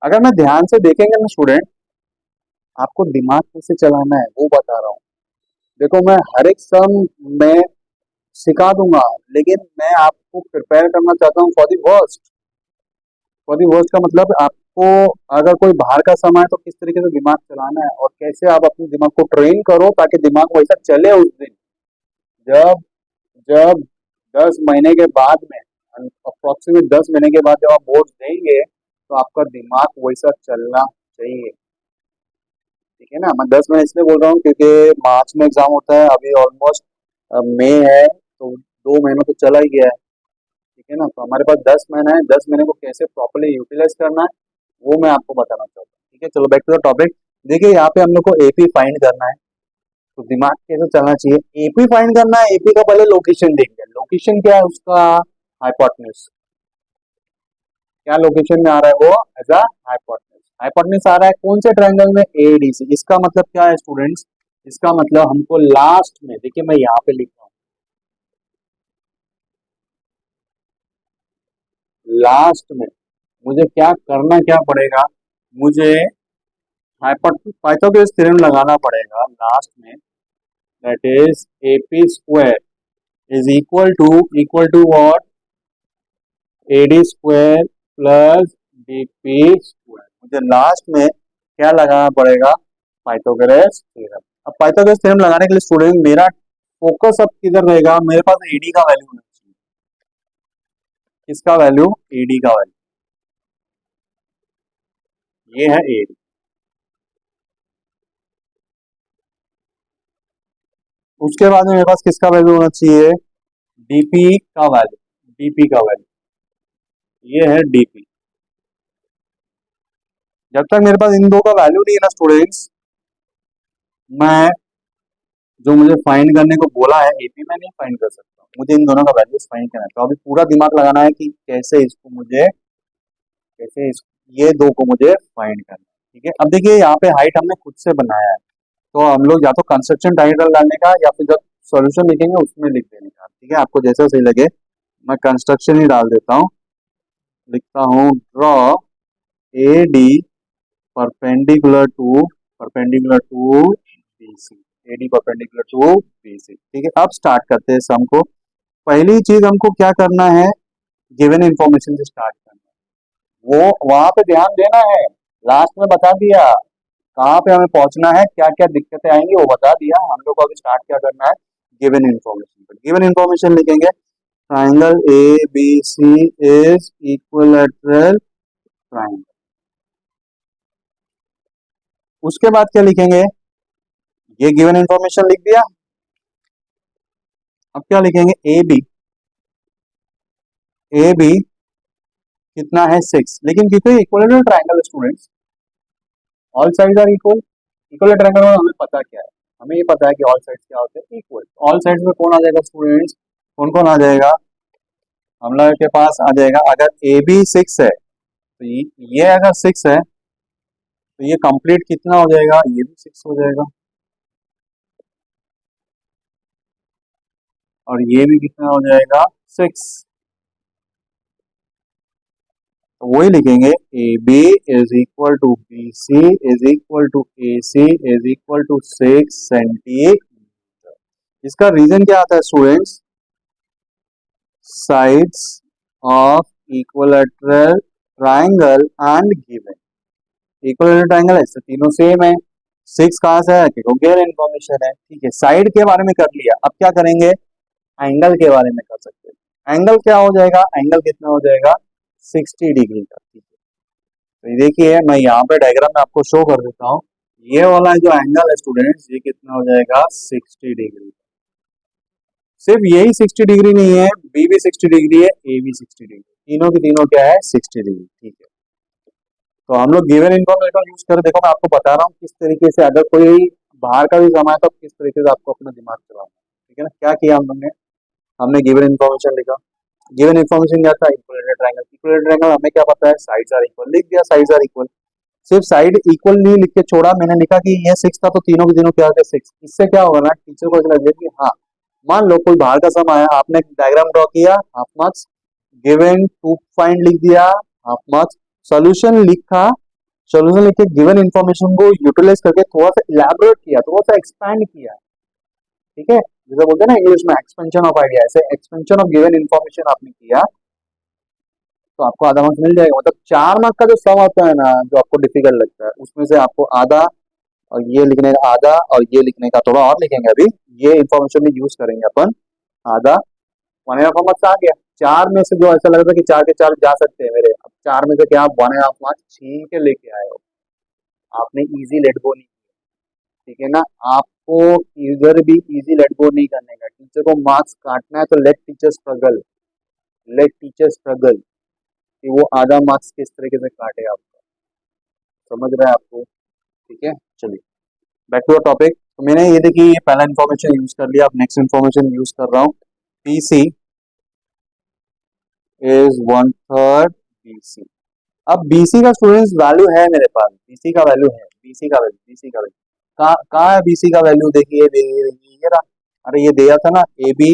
अगर मैं ध्यान से देखेंगे ना स्टूडेंट, आपको दिमाग कैसे चलाना है वो बता रहा हूँ। देखो मैं हर एक सम में सिखा दूंगा, लेकिन मैं आपको प्रिपेयर करना चाहता हूँ for the worst. For the worst का मतलब आपको अगर कोई बाहर का सम है तो किस तरीके से दिमाग चलाना है और कैसे आप अपने दिमाग को ट्रेन करो ताकि दिमाग वैसा चले उस दिन। जब जब 10 महीने के बाद में, अप्रोक्सीमेट 10 महीने के बाद जब आप बोर्ड देंगे तो आपका दिमाग वैसा चलना चाहिए। ठीक है ना, मैं 10 महीने इसलिए बोल रहा हूँ क्योंकि मार्च में एग्जाम होता है, अभी ऑलमोस्ट मई है, तो 2 महीनों तो चला ही गया है। ठीक है ना, तो हमारे पास 10 महीना है। 10 महीने को कैसे प्रॉपर्ली यूटिलाइज करना है वो मैं आपको बताना चाहता हूँ। ठीक है, चलो बैक टू द टॉपिक। देखिए यहाँ पे हम लोग को एपी फाइंड करना है, तो दिमाग कैसे चलना चाहिए। एपी फाइंड करना है, एपी का पहले लोकेशन देंगे। लोकेशन क्या है उसका, हाइपोटेन्यूज। क्या लोकेशन में आ रहा है वो, एज अ हाइपोटेन्यूज। हाइपोटेन्यूज आ रहा है कौन से ट्रायंगल में, एडीसी। इसका मतलब क्या है स्टूडेंट्स, इसका मतलब हमको लास्ट में, देखिए मैं यहाँ पे लिख रहा हूँ, लास्ट में मुझे क्या करना क्या पड़ेगा, मुझे पाइथागोरस थ्योरम लगाना पड़ेगा लास्ट में। That is AP square is equal to what, AD square plus DP square. मुझे लास्ट में क्या लगाना पड़ेगा, पाइथागोरस थ्योरम। अब पाइथागोरस थ्योरम लगाने के लिए स्टूडेंट मेरा फोकस अब किधर रहेगा, मेरे पास एडी का वैल्यू होना चाहिए। किसका वैल्यू, एडी का वैल्यू। ये है एडी। उसके बाद में मेरे पास किसका वैल्यू होना चाहिए, डीपी का वैल्यू। डीपी का वैल्यू ये है डीपी। जब तक मेरे पास इन दो का वैल्यू नहीं है ना स्टूडेंट्स, मैं जो मुझे फाइंड करने को बोला है एपी में नहीं फाइंड कर सकता। मुझे इन दोनों का वैल्यू फाइंड करना है, तो अभी पूरा दिमाग लगाना है कि ये दो को मुझे फाइंड करना है। ठीक है, अब देखिए यहाँ पे हाइट हमने खुद से बनाया है, तो हम लोग या तो कंस्ट्रक्शन टाइटल डालने का या फिर जब सॉल्यूशन लिखेंगे उसमें लिख देने का। ठीक है, आपको जैसा सही लगे। मैं कंस्ट्रक्शन ही डाल देता हूँ, लिखता हूँ draw A D perpendicular to BC. AD perpendicular to BC. ठीक है, अब स्टार्ट करते हैं सम को। पहली चीज हमको क्या करना है, गिवन इंफॉर्मेशन से स्टार्ट करना है। वो वहां पे ध्यान देना है, लास्ट में बता दिया कहाँ पे हमें पहुंचना है, क्या क्या दिक्कतें आएंगी वो बता दिया। हम लोग को अभी स्टार्ट क्या करना है, गिवन इंफॉर्मेशन पर। गिवन इंफॉर्मेशन लिखेंगे triangle A B C is equilateral triangle. उसके बाद क्या लिखेंगे, ये गिवन इंफॉर्मेशन लिख दिया। अब क्या लिखेंगे, ए बी कितना है 6, लेकिन कितने equilateral triangle students, all sides are equal. Equal triangle में हमें पता क्या है, हमें ये पता है कि ऑल साइड्स क्या होते हैं, इक्वल। ऑल साइड्स में कौन आ जाएगा स्टूडेंट्स, कौन कौन आ जाएगा, हम लोग के पास आ जाएगा, अगर ए बी 6 है तो ये अगर 6 है तो ये कंप्लीट कितना हो जाएगा, ये भी 6 हो जाएगा, और ये भी कितना हो जाएगा 6। तो वही लिखेंगे A B is equal to B C is equal to A C is equal to 6 centimetre. इसका रीजन क्या आता है students, sides of equilateral triangle and given. Equilateral triangle है, तीनों सेम है। 6 कहाँ से है, क्योंकि गिवन इन्फॉर्मेशन है। ठीक है, साइड के बारे में कर लिया, अब क्या करेंगे, एंगल के बारे में कर सकते हैं। एंगल क्या हो जाएगा, एंगल कितना हो जाएगा 60 डिग्री का। ठीक है, तो ये देखिए मैं यहाँ पे डायग्राम में आपको शो कर देता हूँ। ये वाला जो एंगल है स्टूडेंट्स, ये कितना हो जाएगा 60 डिग्री। सिर्फ यही 60 डिग्री नहीं है, बी भी 60 डिग्री है, ए भी 60 डिग्री, तीनों की तीनों क्या है 60 डिग्री। ठीक है, तो हम लोग गिवन इन्फॉर्मेशन यूज कर, देखो मैं आपको बता रहा हूँ किस तरीके से, अगर कोई बाहर का भी समय तो किस तरीके से आपको अपना दिमाग चलाना है। ठीक है ना, क्या किया हम लोग ने, हमने गिवन इन्फॉर्मेशन लिखा। गिवन इन्फॉर्मेशन क्या था, इक्वल ट्रायंगल। इक्वल ट्रायंगल हमें क्या पता है, साइड्स आर इक्वल, लिख दिया साइड्स आर इक्वल। सिर्फ साइड इक्वल नहीं लिख के छोड़ा, मैंने लिखा कि ये 6 था तो तीनों के तीनों क्या होगा 6। इससे क्या होगा ना, टीचर को ऐसा लगेगा कि हाँ, मान लो कोई बाहर का सम आया, आपने डायग्राम ड्रॉ किया, half marks, given to find लिख दिया, हाफ मार्क्स, सॉल्यूशन लिखा, सॉल्यूशन लिख के गिवन इन्फॉर्मेशन को यूटिलाइज करके थोड़ा सा इलैबोरेट किया, थोड़ा सा एक्सपैंड किया। ठीक है, जैसे बोलते हैं ना इंग्लिश में एक्सपेंशन ऑफ आइडिया, ऐसे एक्सपेंशन ऑफ गिवन इन्फॉर्मेशन आपने किया तो आपको आधा मार्क्स मिल जाएगा। मतलब 4 मार्क्स का जो सम आता है ना, जो आपको डिफिकल्ट लगता है, उसमें से आपको आधा, और ये लिखने का आधा, और ये लिखने का थोड़ा और लिखेंगे अभी, ये इन्फॉर्मेशन भी यूज करेंगे अपन, आधा, 1.5 मार्क्स आ गया। 4 में से जो ऐसा लग रहा था कि 4 के 4 जा सकते हैं मेरे, अब 4 में से क्या आप 1.5 मार्क्स छीन के लेके आए हो, आपने इजी लेट गो नहीं। ठीक है ना, आपको इधर भी इजी लेट गो नहीं करने का, टीचर को मार्क्स काटना है तो let teacher struggle, let teacher struggle, कि वो आधा मार्क्स किस तरीके से काटे आपका, समझ रहे हैं आपको। ठीक है, चलिए बैक टू टॉपिक। तो मैंने ये देखिए ये पहला इन्फॉर्मेशन यूज कर लिया, अब नेक्स्ट इन्फॉर्मेशन यूज कर रहा हूँ। PC is 1/3 BC. अब बीसी का स्टूडेंट्स वैल्यू है मेरे पास, बीसी का वैल्यू है, बीसी का वैल्यू, बीसी का वैल्यू कहाँ है, बीसी का वैल्यू देखिए, ये रहा। अरे ये दिया था ना, A B,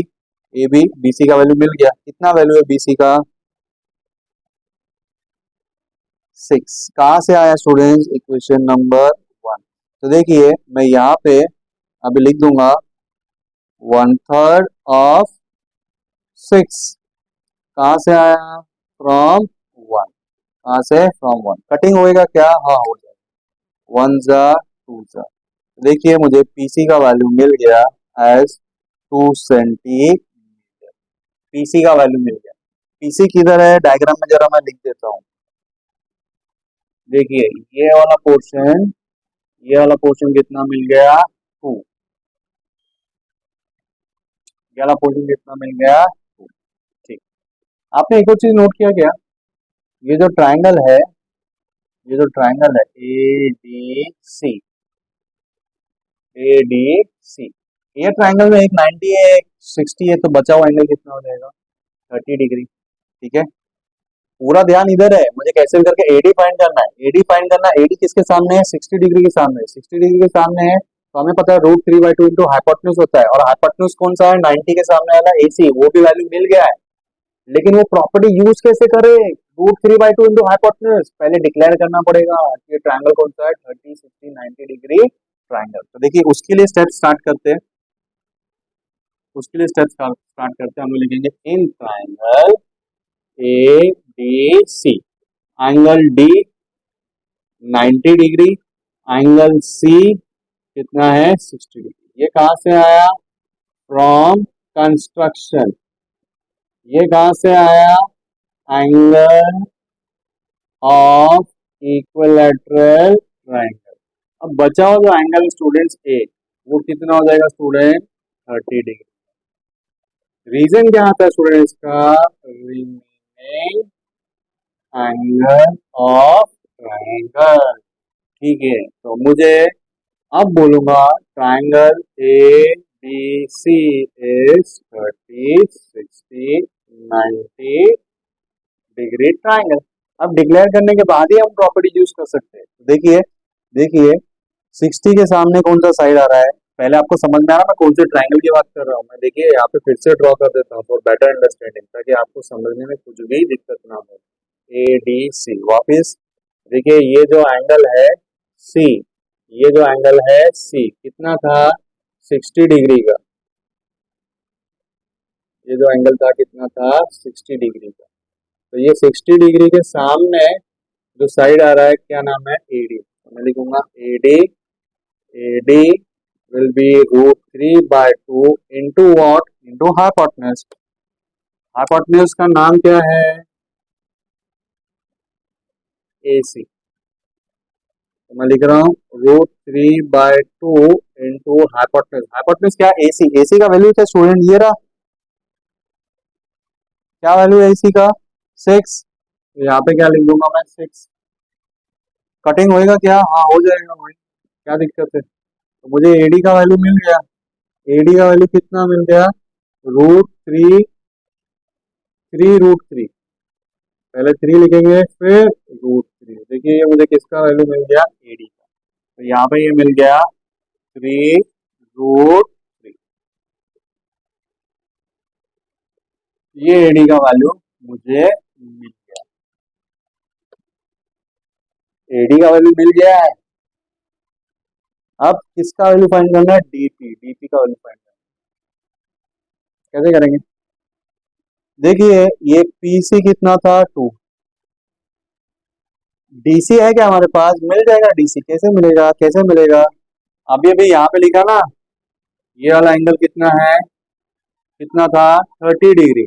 A B, BC का वैल्यू मिल गया। कितना वैल्यू है बीसी का, 6। कहाँ से आया स्टूडेंट्स, इक्वेशन नंबर 1। तो देखिए मैं यहाँ पे अभी लिख दूंगा 1/3 ऑफ 6, कहाँ से आया, फ्रॉम 1, कहाँ से, फ्रॉम 1। कटिंग होएगा क्या, हाँ हो जाएगा, 1 जा 2 जा। देखिए मुझे पीसी का वैल्यू मिल गया एज 2 सेंटीमीटर, पीसी का वैल्यू मिल गया। पीसी किधर है, डायग्राम में जरा मैं लिख देता हूँ। देखिए ये वाला पोर्शन कितना मिल गया, 2, ये वाला पोर्शन कितना मिल गया 2। ठीक, आपने एक और चीज नोट किया क्या, ये जो ट्राइंगल है, ये जो ट्राइंगल है ए डी सी, ए डी सी, ये ट्राइंगल में एक 90 है एक 60 है, तो बचा हुआ एंगल कितना हो जाएगा 30 डिग्री। ठीक है, पूरा ध्यान इधर है, मुझे कैसे भी करके एडी फाइंड करना है, एडी फाइंड करना है। एडी किसके सामने है, 60 डिग्री के सामने, 60 डिग्री के सामने है, तो हमें पता है √3/2 इंटू हाइपोटेन्यूज होता है, और हाइपोटेन्यूज कौन सा है, 90 के सामने वाला एसी, वो भी वैल्यू मिल गया है। लेकिन वो प्रॉपर्टी यूज कैसे करें, √3/2 इंटू हाइपोटेन्यूज, पहले डिक्लेयर करना पड़ेगा कि ये ट्राइंगल कौन सा है, 30, 60, 90 डिग्री ट्राइंगल। तो देखिए उसके लिए स्टेप स्टार्ट करते हैं, उसके लिए स्टेप स्टार्ट करते हैं। हम लोग लिखेंगे in triangle A D C, angle D 90 degree, angle C कितना है 60 डिग्री। ये कहां से आया, फ्रॉम कंस्ट्रक्शन, ये कहां से आया, एंगल ऑफ इक्विलैटरल ट्राइंगल। अब बचा हुआ जो एंगल स्टूडेंट्स ए, वो कितना हो जाएगा स्टूडेंट 30 डिग्री। रीजन क्या आता है स्टूडेंट्स का, रिमेनिंग एंगल ऑफ ट्राइंगल। ठीक है, तो मुझे अब बोलूंगा triangle A B C is 30, 60, 90 degree triangle. अब डिक्लेयर करने के बाद ही हम प्रॉपर्टी यूज कर सकते हैं। देखिए देखिए 60 के सामने कौन सा साइड आ रहा है, पहले आपको समझ में आ रहा है मैं कौन से ट्राइंगल की बात कर रहा हूँ। मैं देखिए यहाँ पे फिर से ड्रॉ कर देता हूँ फॉर बेटर अंडरस्टैंडिंग, ताकि आपको समझने में कुछ भी दिक्कत ना हो। ए डी सी, वापिस देखिए ये जो एंगल है सी, ये जो एंगल है सी कितना था 60 डिग्री का, ये जो एंगल था कितना था 60 डिग्री का। तो ये 60 डिग्री के सामने जो साइड आ रहा है क्या नाम है, एडी। तो मैं लिखूंगा AD, AD will be √3/2 into what, into hypotenuse. Hypotenuse का नाम क्या है, ए सी, तो मैं लिख रहा हूँ √3/2 इंटू हाइपोटेन्यूज। हाइपोटेन्यूज क्या, ए सी, ए सी का वैल्यू क्या स्टूडेंट, ये रहा, क्या वैल्यू है ए सी का, 6। तो यहाँ पे क्या लिख दूंगा मैं, 6। कटिंग होएगा क्या, हाँ हो जाएगा भाई, क्या दिक्कत है। तो मुझे एडी का वैल्यू मिल गया, एडी का वैल्यू कितना मिल गया, √3 पहले 3 लिखेंगे फिर √3। देखिए ये मुझे किसका वैल्यू मिल गया, एडी का। तो यहाँ पे ये मिल गया 3√3, ये एडी का वैल्यू मुझे मिल गया, एडी का वैल्यू मिल गया है। अब किसका वैल्यू फाइंड करना है, डीपी, डीपी का वैल्यू फाइंड करना है। कैसे करेंगे, देखिए ये पीसी कितना था, 2। डीसी है क्या हमारे पास, मिल जाएगा डीसी, कैसे मिलेगा, कैसे मिलेगा, अभी अभी यहाँ पे लिखा ना, ये वाला एंगल कितना है, कितना था, 30 डिग्री।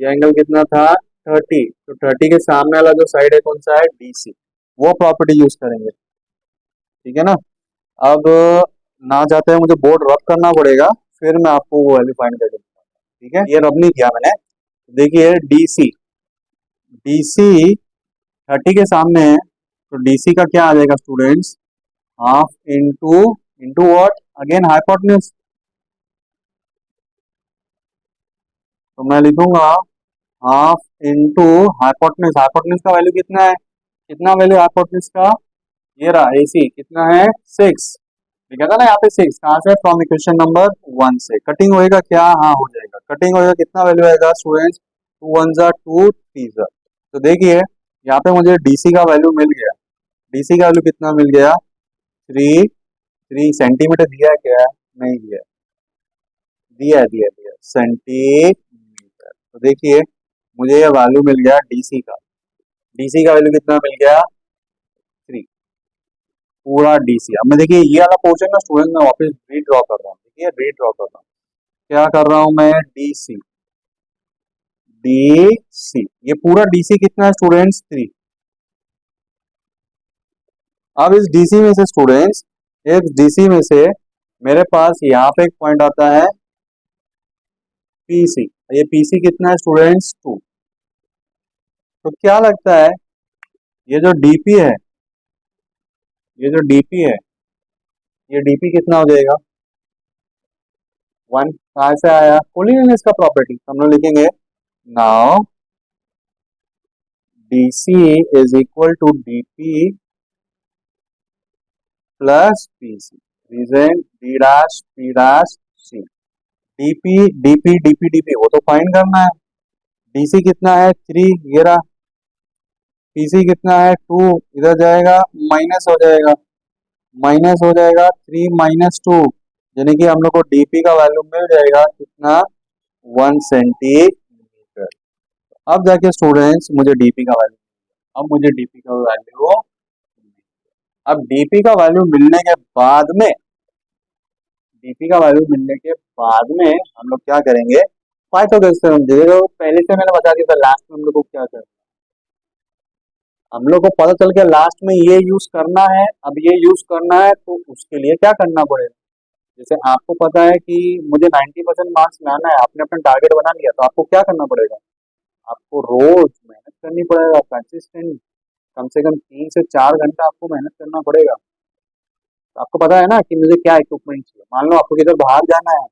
ये एंगल कितना था, 30। तो 30 के सामने वाला जो साइड है कौन सा है, डीसी, वो प्रॉपर्टी यूज करेंगे, ठीक है ना। अब ना चाहते हैं मुझे बोर्ड रब करना पड़ेगा, फिर मैं आपको वो वैल्यू फाइंड कर दूंगा, ठीक है। ये रब नहीं किया मैंने, देखिए डीसी, डीसी 30 के सामने है, तो डीसी का क्या आ जाएगा students, half into, into what, again hypotenuse. तो मैं लिखूंगा हाफ इंटू हाइपोटेन्यूज, हाइपोटेन्यूज का वैल्यू कितना है, कितना वैल्यू हाइपोटेन्यूज का, ये रहा एसी कितना है, 6। लिखा था ना यहाँ पे 6, कहाँ से, फ्रॉम इक्वेशन नंबर 1 से। कटिंग होएगा क्या, हाँ हो जाएगा, कटिंग होएगा, कितना वैल्यू आएगा स्टूडेंट्स, 2 1 जा 2 3 जा। तो देखिए यहाँ पे मुझे डीसी का वैल्यू मिल गया, डीसी का वैल्यू कितना मिल गया, 3 सेंटीमीटर दिया है क्या, नहीं दिया, दिया दिया दिया सेंटीमीटर। तो देखिए मुझे ये वैल्यू मिल गया डीसी का, डीसी का वैल्यू कितना मिल गया, 3, पूरा डीसी। अब मैं देखिए ये वाला पोर्शन ना स्टूडेंट मैं वापस रीड्रॉ कर रहा हूँ, देखिए रीड्रॉ कर रहा हूँ, क्या कर रहा हूँ मैं, डीसी, डीसी, ये पूरा डीसी कितना है स्टूडेंट्स, 3। अब इस डीसी में से स्टूडेंट्स, इस डीसी में से मेरे पास यहाँ पे एक पॉइंट आता है पीसी, ये पीसी कितना है स्टूडेंट्स, 2। तो क्या लगता है ये जो डीपी है, ये जो डीपी है, ये डीपी कितना हो जाएगा, 1। कहाँ से आया, कोलिनियस का प्रॉपर्टी, हम लोग लिखेंगे now DC is equal to DP plus PC, reason D dash P dash C. DP DP DP DP वो तो फाइंड करना है, डीसी कितना है, 3, ये रहा, पीसी कितना है, 2, इधर जाएगा माइनस हो जाएगा, माइनस हो जाएगा 3 - 2, यानी कि हम लोग को डीपी का वैल्यू मिल जाएगा कितना, 1 सेंटीमीटर। अब जाके स्टूडेंट्स मुझे डीपी का वैल्यू, अब मुझे डीपी का वैल्यू, अब डीपी का वैल्यू मिलने के बाद में, डीपी का वैल्यू मिलने के बाद में हम लोग क्या करेंगे, पाइथागोरस थ्योरम, जो पहले से मैंने बता दिया था, लास्ट में हम लोग को क्या करना, हम लोग को पता चल गया लास्ट में ये यूज करना है। अब ये यूज करना है तो उसके लिए क्या करना पड़ेगा, जैसे आपको पता है कि मुझे 90% मार्क्स लाना है, आपने अपना टारगेट बना लिया, तो आपको क्या करना पड़ेगा, आपको रोज मेहनत करनी पड़ेगा, कंसिस्टेंट, कम से कम 3 से 4 घंटा आपको मेहनत करना पड़ेगा। तो आपको पता है ना कि मुझे क्या इक्विपमेंट चाहिए, मान लो आपको किधर बाहर जाना है,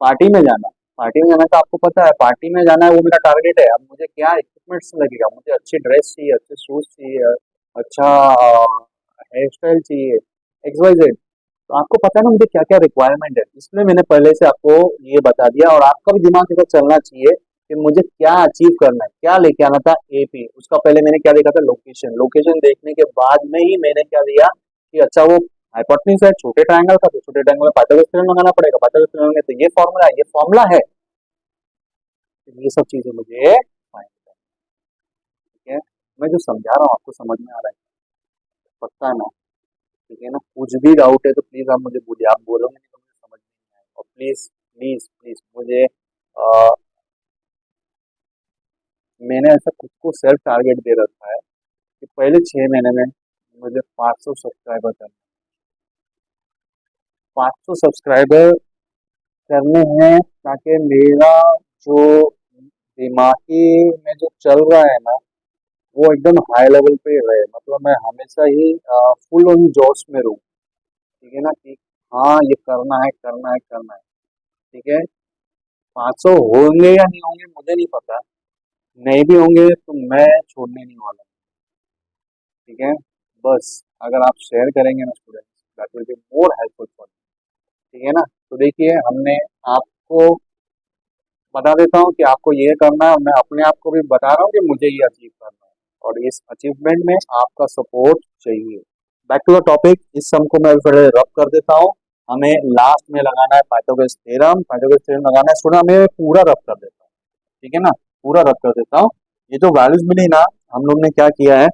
पार्टी में जाना है, पार्टी में जाना है तो आपको पता है पार्टी में जाना है, वो मेरा टारगेट है। अब मुझे क्या इक्विपमेंट्स लगेगा, मुझे अच्छी ड्रेस चाहिए, अच्छे शूज चाहिए, अच्छा हेयर स्टाइल चाहिए, एक्स वाई जेड। तो आपको पता है ना मुझे क्या क्या रिक्वायरमेंट है, इसलिए मैंने पहले से आपको ये बता दिया, और आपका भी दिमाग इधर चलना चाहिए कि मुझे क्या अचीव करना है, क्या लेके आना था एपी। उसका पहले मैंने क्या देखा था, लोकेशन, लोकेशन देखने के बाद में ही मैंने क्या दिया कि अच्छा वो हाइपोटेन्यूज है छोटे ट्रायंगल का, तो छोटे ट्रायंगल में पाइथागोरस थ्योरम लगाना पड़ेगा, पाइथागोरस थ्योरम में तो ये फॉर्मूला है, ये फॉर्मूला है, तो ये सब चीजें मुझे फाइंड करनी है, ठीक है। मैं जो समझा रहा हूँ आपको समझ में आ रहा है, पक्का है ना, ठीक है ना। कुछ भी डाउट है तो प्लीज आप मुझे बोलिए, आप बोलोगे नहीं तो मुझे समझ में नहीं आएगा, और प्लीज प्लीज प्लीज मुझे मैंने ऐसा खुद को सेल्फ टारगेट दे रखा है कि पहले 6 महीने में मुझे 500 सब्सक्राइबर करने 500 सब्सक्राइबर करने हैं, ताकि मेरा जो दिमागी में जो चल रहा है ना, वो एकदम हाई लेवल पे रहे। मतलब मैं हमेशा ही फुल ऑन जोश में रहूँ। ठीक है ना, कि हाँ ये करना है करना है करना है। ठीक है, 500 होंगे या नहीं होंगे मुझे नहीं पता, नहीं भी होंगे तो मैं छोड़ने नहीं वाला। ठीक है, बस अगर आप शेयर करेंगे ना students, that will be more helpful for. ठीक है ना, तो देखिए हमने आपको बता देता हूँ कि आपको ये करना है, और मैं अपने आप को भी बता रहा हूँ कि मुझे ये अचीव करना है, और इस अचीवमेंट में आपका सपोर्ट चाहिए। बैक टू द टॉपिक, इस सम को मैं फिर रब कर देता हूँ। हमें लास्ट में लगाना है पाइथागोरस थ्योरम। पाइथागोरस थ्योरम लगाना है स्टूडेंट, हमें पूरा रब कर देता हूँ। ठीक है ना, पूरा रब कर देता हूँ। ये जो वैल्यूज मिली ना, हम लोग ने क्या किया है,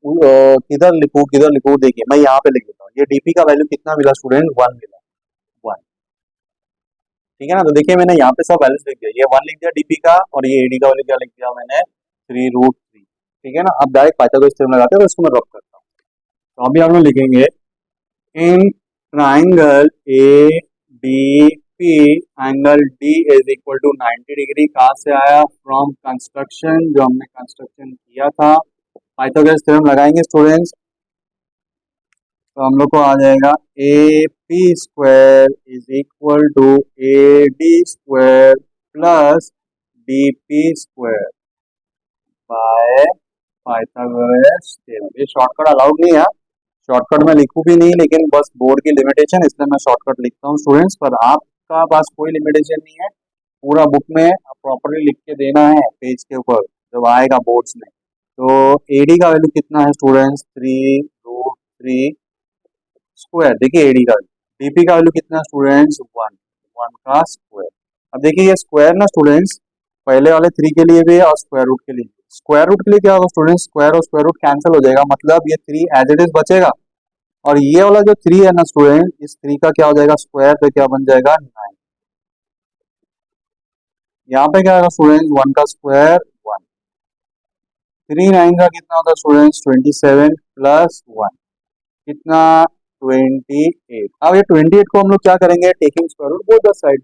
किधर लिखूं, देखिए मैं यहाँ पे लिख देता हूँ। ये डीपी का वैल्यू कितना मिला स्टूडेंट, 1 मिला, 1। ठीक है ना, तो देखिए मैंने यहाँ पे सब वैल्यूज लिख दिया, ये 1 लिख दिया डीपी का, और ये एडी का वैल्यू क्या लिख दिया मैंने, 3√3। ठीक है ना, अब डायरेक्ट पाइथागोरस थ्योरम लगाते हैं, तो इसको मैं रब करता हूँ। तो अभी हम लोग लिखेंगे in triangle A D P, angle D is equal to 90 degree. कहाँ से आया, फ्रॉम कंस्ट्रक्शन, जो हमने कंस्ट्रक्शन किया था। पाइथागोरस थ्योरम लगाएंगे स्टूडेंट्स, तो हम लोग को आ जाएगा A P square is equal to A D square plus D P square by Pythagoras theorem. ये शॉर्टकट अलाउड नहीं है, शॉर्टकट में लिखूं भी नहीं, लेकिन बस बोर्ड की लिमिटेशन, इसलिए मैं शॉर्टकट लिखता हूँ स्टूडेंट्स। पर आपका पास कोई लिमिटेशन नहीं है, पूरा बुक में प्रॉपरली लिख के देना है पेज के ऊपर जब आएगा बोर्ड्स में। तो एडी का वैल्यू कितना है स्टूडेंट्स, 3√3 स्क्वायर। देखिए एडी का, डीपी का वैल्यू कितना स्टूडेंट्स, 1, 1 का स्क्वायर। अब देखिए ये स्क्वायर ना स्टूडेंट्स, पहले वाले 3 के लिए भी है और स्क्वायर रूट के लिए भी। स्क्वायर रूट के लिए क्या होगा स्टूडेंट्स, स्क्वायर और स्क्वायर रूट कैंसिल हो जाएगा, मतलब ये 3 एज इट इज बचेगा। और ये वाला जो 3 है ना स्टूडेंट, इस 3 का क्या हो जाएगा स्क्वायर, तो क्या बन जाएगा 9। यहाँ पे क्या आएगा स्टूडेंट, 1 का स्क्वायर 1, 3 9 का कितना होता है स्टूडेंट्स, 27 प्लस 1 कितना, 28। अब ये 28 को हम लोग क्या करेंगे, taking square root both the side.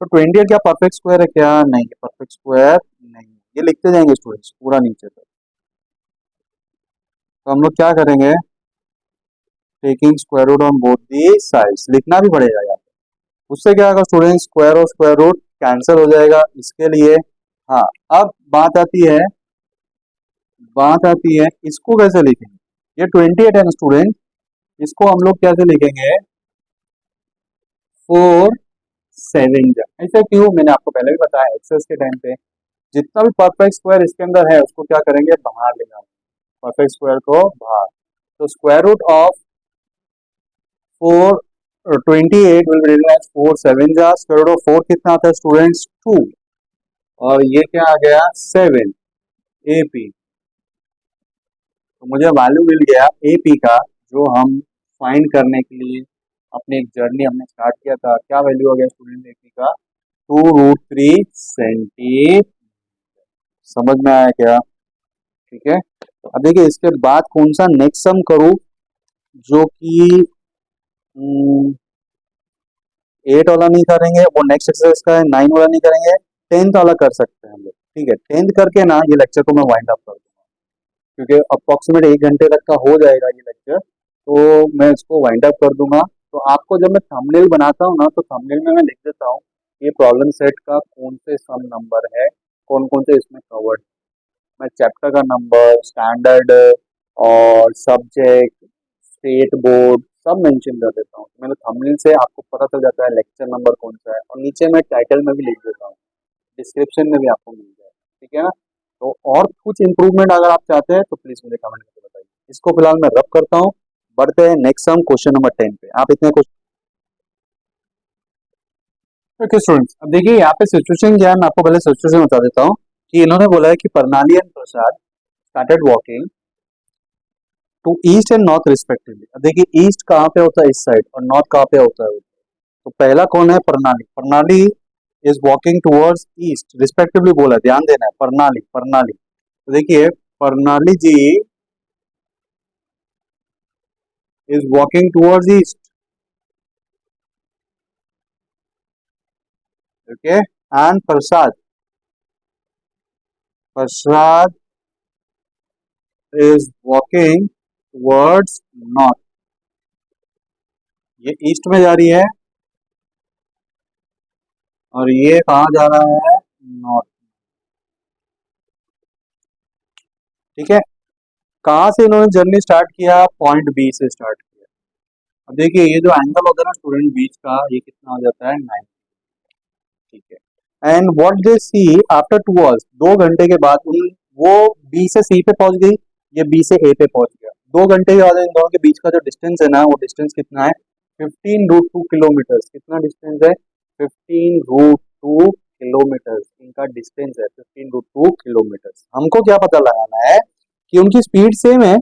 तो 28 क्या परफेक्ट स्क्वायर है क्या, नहीं परफेक्ट स्क्वायर नहीं। ये लिखते जाएंगे स्टूडेंट्स पूरा नीचे तक। तो हम लोग क्या करेंगे, taking square root on both the sides, लिखना भी पड़ेगा यार। उससे क्या होगा स्टूडेंट, स्क्वायर और स्क्वायर रूट कैंसिल हो जाएगा इसके लिए। हाँ, अब बात आती है इसको कैसे लिखेंगे। ये 28 है ना स्टूडेंट, इसको हम लोग कैसे लिखेंगे, 4 7 ऐसा क्यों, मैंने आपको पहले भी बताया एक्सरसाइज के टाइम पे, जितना भी परफेक्ट स्क्वायर इसके अंदर है उसको क्या करेंगे, बाहर लेना, परफेक्ट स्क्वायर को बाहर। तो square root of 428 will be written as 4 7 square root of 4 कितना आता है स्टूडेंट्स, 2, और ये क्या आ गया 7 AP। तो मुझे वैल्यू मिल गया AP का, जो हम फाइंड करने के लिए अपनी एक जर्नी हमने स्टार्ट किया था। क्या वैल्यू हो गया स्टूडेंट AP का, 2√3 सेंटीमीटर। समझ में आया क्या, ठीक है। अब देखिए इसके बाद कौन सा नेक्स्ट सम करूं, जो कि 8 वाला नहीं करेंगे, वो नेक्स्ट एक्सरसाइज का है। 9 वाला नहीं करेंगे, 10th वाला कर सकते हैं हम लोग। ठीक है, 10th करके ना ये लेक्चर को मैं वाइंड अप कर दूंगा, क्योंकि अप्रोक्सीमेट 1 घंटे तक का हो जाएगा ये लेक्चर, तो मैं इसको वाइंड अप कर दूंगा। तो आपको जब मैं थंबनेल बनाता हूँ ना, तो थंबनेल में मैं लिख देता हूँ ये प्रॉब्लम सेट का कौन से सम नंबर है, कौन कौन से इसमें कवर्ड। मैं चैप्टर का नंबर, स्टैंडर्ड और सब्जेक्ट, स्टेट बोर्ड सब मेंशन कर देता हूँ। तो मेरे थंबनेल से आपको पता चल जाता है लेक्चर नंबर कौन सा है, और नीचे मैं टाइटल में भी लिख देता हूँ, डिस्क्रिप्शन में भी आपको मिल जाएगा। ठीक है ना, तो और कुछ इंप्रूवमेंट अगर आप चाहते हैं तो प्लीज मुझे कमेंट करके बताइए। इसको फिलहाल मैं रब करता हूँ, बढ़ते हैं नेक्स्ट सम क्वेश्चन नंबर 10 पे। आप इतने क्वेश्चन, ओके स्टूडेंट्स, अब देखिए यहाँ पे सिचुएशन क्या है, मैं आपको पहले सिचुएशन बता देता हूँ कि इन्होंने बोला है कि Pranali and Prasad started walking to east and north respectively. अब देखिए ईस्ट कहाँ पे होता है, इस साइड, और नॉर्थ कहाँ पे होता है। तो पहला कौन है, प्रणाली। प्रणाली is walking towards east respectively बोला है, ध्यान देना है, प्रणाली प्रणाली। तो देखिए प्रणाली जी is walking towards east. Okay, and Prasad is walking towards north. ये ईस्ट में जा रही है और ये कहाँ जा रहा है, नॉर्थ। ठीक है, कहाँ से इन्होंने जर्नी स्टार्ट किया, पॉइंट बी से स्टार्ट किया। अब देखिए ये जो एंगल होता है ना स्टूडेंट बीच का, ये कितना हो जाता है 9। ठीक है, and what they see after 2 hours, 2 घंटे के बाद उन वो बी से सी पे पहुंच गई, ये बी से ए पे पहुंच गया। 2 घंटे के बाद इन दोनों के बीच का जो डिस्टेंस है ना, वो डिस्टेंस कितना है, 15√2 किलोमीटर। कितना डिस्टेंस है, 15√2 किलोमीटर इनका डिस्टेंस है, 15√2 किलोमीटर। हमको क्या पता लगाना है कि उनकी स्पीड सेम है,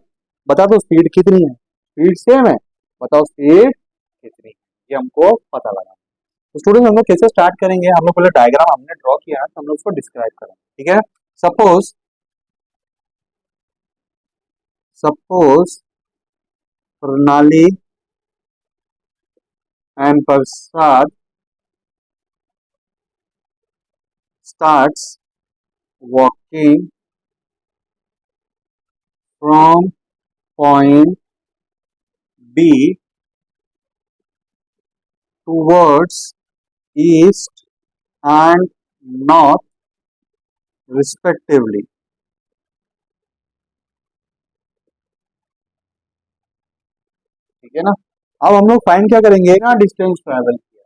बता दो स्पीड कितनी है, स्पीड सेम है, बताओ स्पीड कितनी है, ये हमको पता लगाना है। तो स्टूडेंट हम लोग कैसे स्टार्ट करेंगे, हम लोग पहले डायग्राम हमने ड्रॉ किया है तो हम लोग उसको डिस्क्राइब करेंगे। ठीक है, सपोज प्रणाली and Prasad starts walking from point B towards east and north respectively. ठीक है ना, अब हम लोग फाइंड क्या करेंगे ना, डिस्टेंस ट्रैवल किया,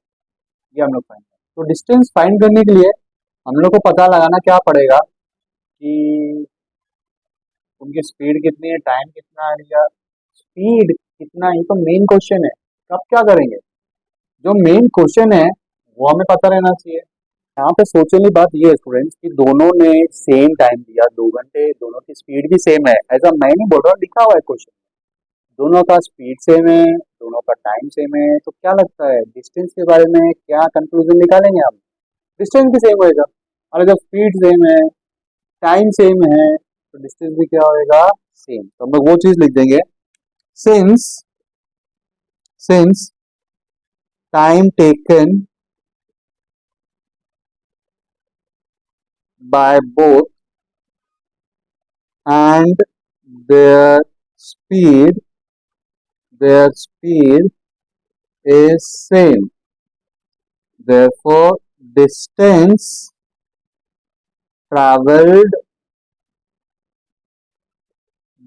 ये हम लोग फाइंड। तो डिस्टेंस फाइंड करने के लिए हम लोग को पता लगाना क्या पड़ेगा कि उनकी स्पीड कितनी है, टाइम कितना है, या स्पीड कितना है, ये तो मेन क्वेश्चन है। तो अब क्या करेंगे, जो मेन क्वेश्चन है वो हमें पता रहना चाहिए। यहाँ पे सोचने की बात ये है स्टूडेंट्स कि दोनों ने सेम टाइम दिया, 2 घंटे, दोनों की स्पीड भी सेम है, ऐसा मैं नहीं बोल रहा हूँ, लिखा हुआ है क्वेश्चन, दोनों का स्पीड सेम है, दोनों का टाइम सेम है। तो क्या लगता है डिस्टेंस के बारे में क्या कंक्लूजन निकालेंगे हम, डिस्टेंस भी सेम होएगा। और अगर स्पीड सेम है, टाइम सेम है, तो डिस्टेंस भी क्या होएगा, सेम। तो हम लोग वो चीज लिख देंगे, since time taken by both and their speed is same, therefore distance traveled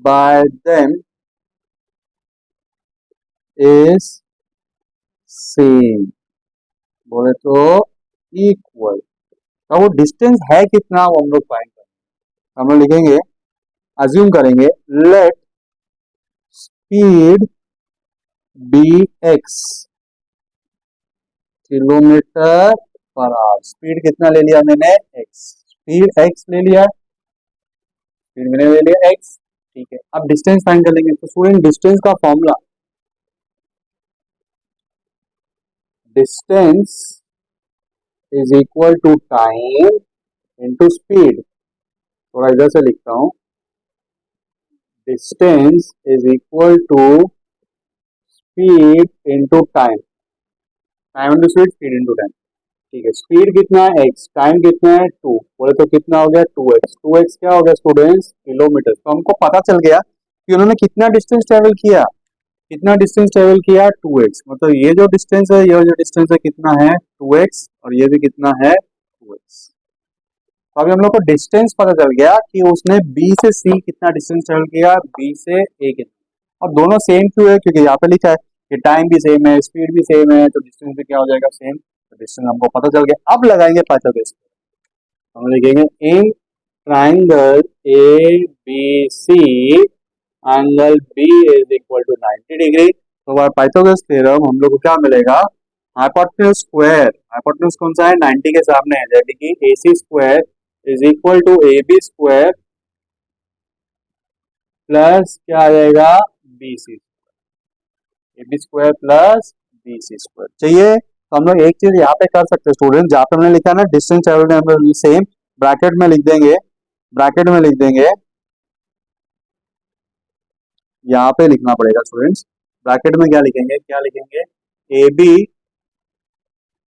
by them is same, बोले तो इक्वल। तो वो डिस्टेंस है कितना वो हम लोग फाइंड करेंगे। हम लोग लिखेंगे, अज्यूम करेंगे, let speed be x kilometer per hour. Speed कितना ले लिया मैंने, एक्स, स्पीड एक्स ले लिया, स्पीड मैंने ले लिया एक्स। ठीक है, अब डिस्टेंस फाइंड कर लेंगे। तो स्टूडेंट डिस्टेंस का formula, distance is equal to time into speed. थोड़ा इधर से लिखता हूं, distance is equal to speed into time, time into speed, speed into time. ठीक है, स्पीड कितना है एक्स, टाइम कितना है 2, बोले तो कितना हो गया 2x। 2x क्या हो गया स्टूडेंट्स, किलोमीटर। तो हमको पता चल गया कि उन्होंने कितना डिस्टेंस ट्रेवल किया, कितना डिस्टेंस ट्रेवल किया 2x। मतलब ये जो डिस्टेंस है, ये जो डिस्टेंस है कितना है 2x, और ये भी कितना है 2x। तो अभी हम लोग को डिस्टेंस पता चल गया कि उसने B से C कितना डिस्टेंस ट्रेवल किया, B से A कितना। और दोनों सेम क्यों है, क्योंकि यहाँ पे लिखा है कि टाइम भी सेम है, स्पीड भी सेम है, तो डिस्टेंस भी क्या हो जाएगा, सेम। तो डिस्टेंस हमको पता चल गया। अब लगाएंगे पाइथागोरस, हम लिखेंगे in triangle A B C angle B is equal to 90 degree. तो पाइथागोरस थ्योरम हम लोग को क्या मिलेगा, हाइपोटेन्यूज स्क्वायर, हाइपोटेन्यूज कौन सा है 90 के सामने है, जैसे कि AC square is equal to AB square plus क्या आ जाएगा BC, AB square plus BC square चाहिए। तो हम लोग एक चीज यहाँ पे कर सकते हैं स्टूडेंट, जहाँ पे हमने लिखा है ना डिस्टेंस ट्रेवल्ड सेम, ब्रैकेट में लिख देंगे, ब्रैकेट में लिख देंगे, यहाँ पे लिखना पड़ेगा स्टूडेंट्स, ब्रैकेट में क्या लिखेंगे, A B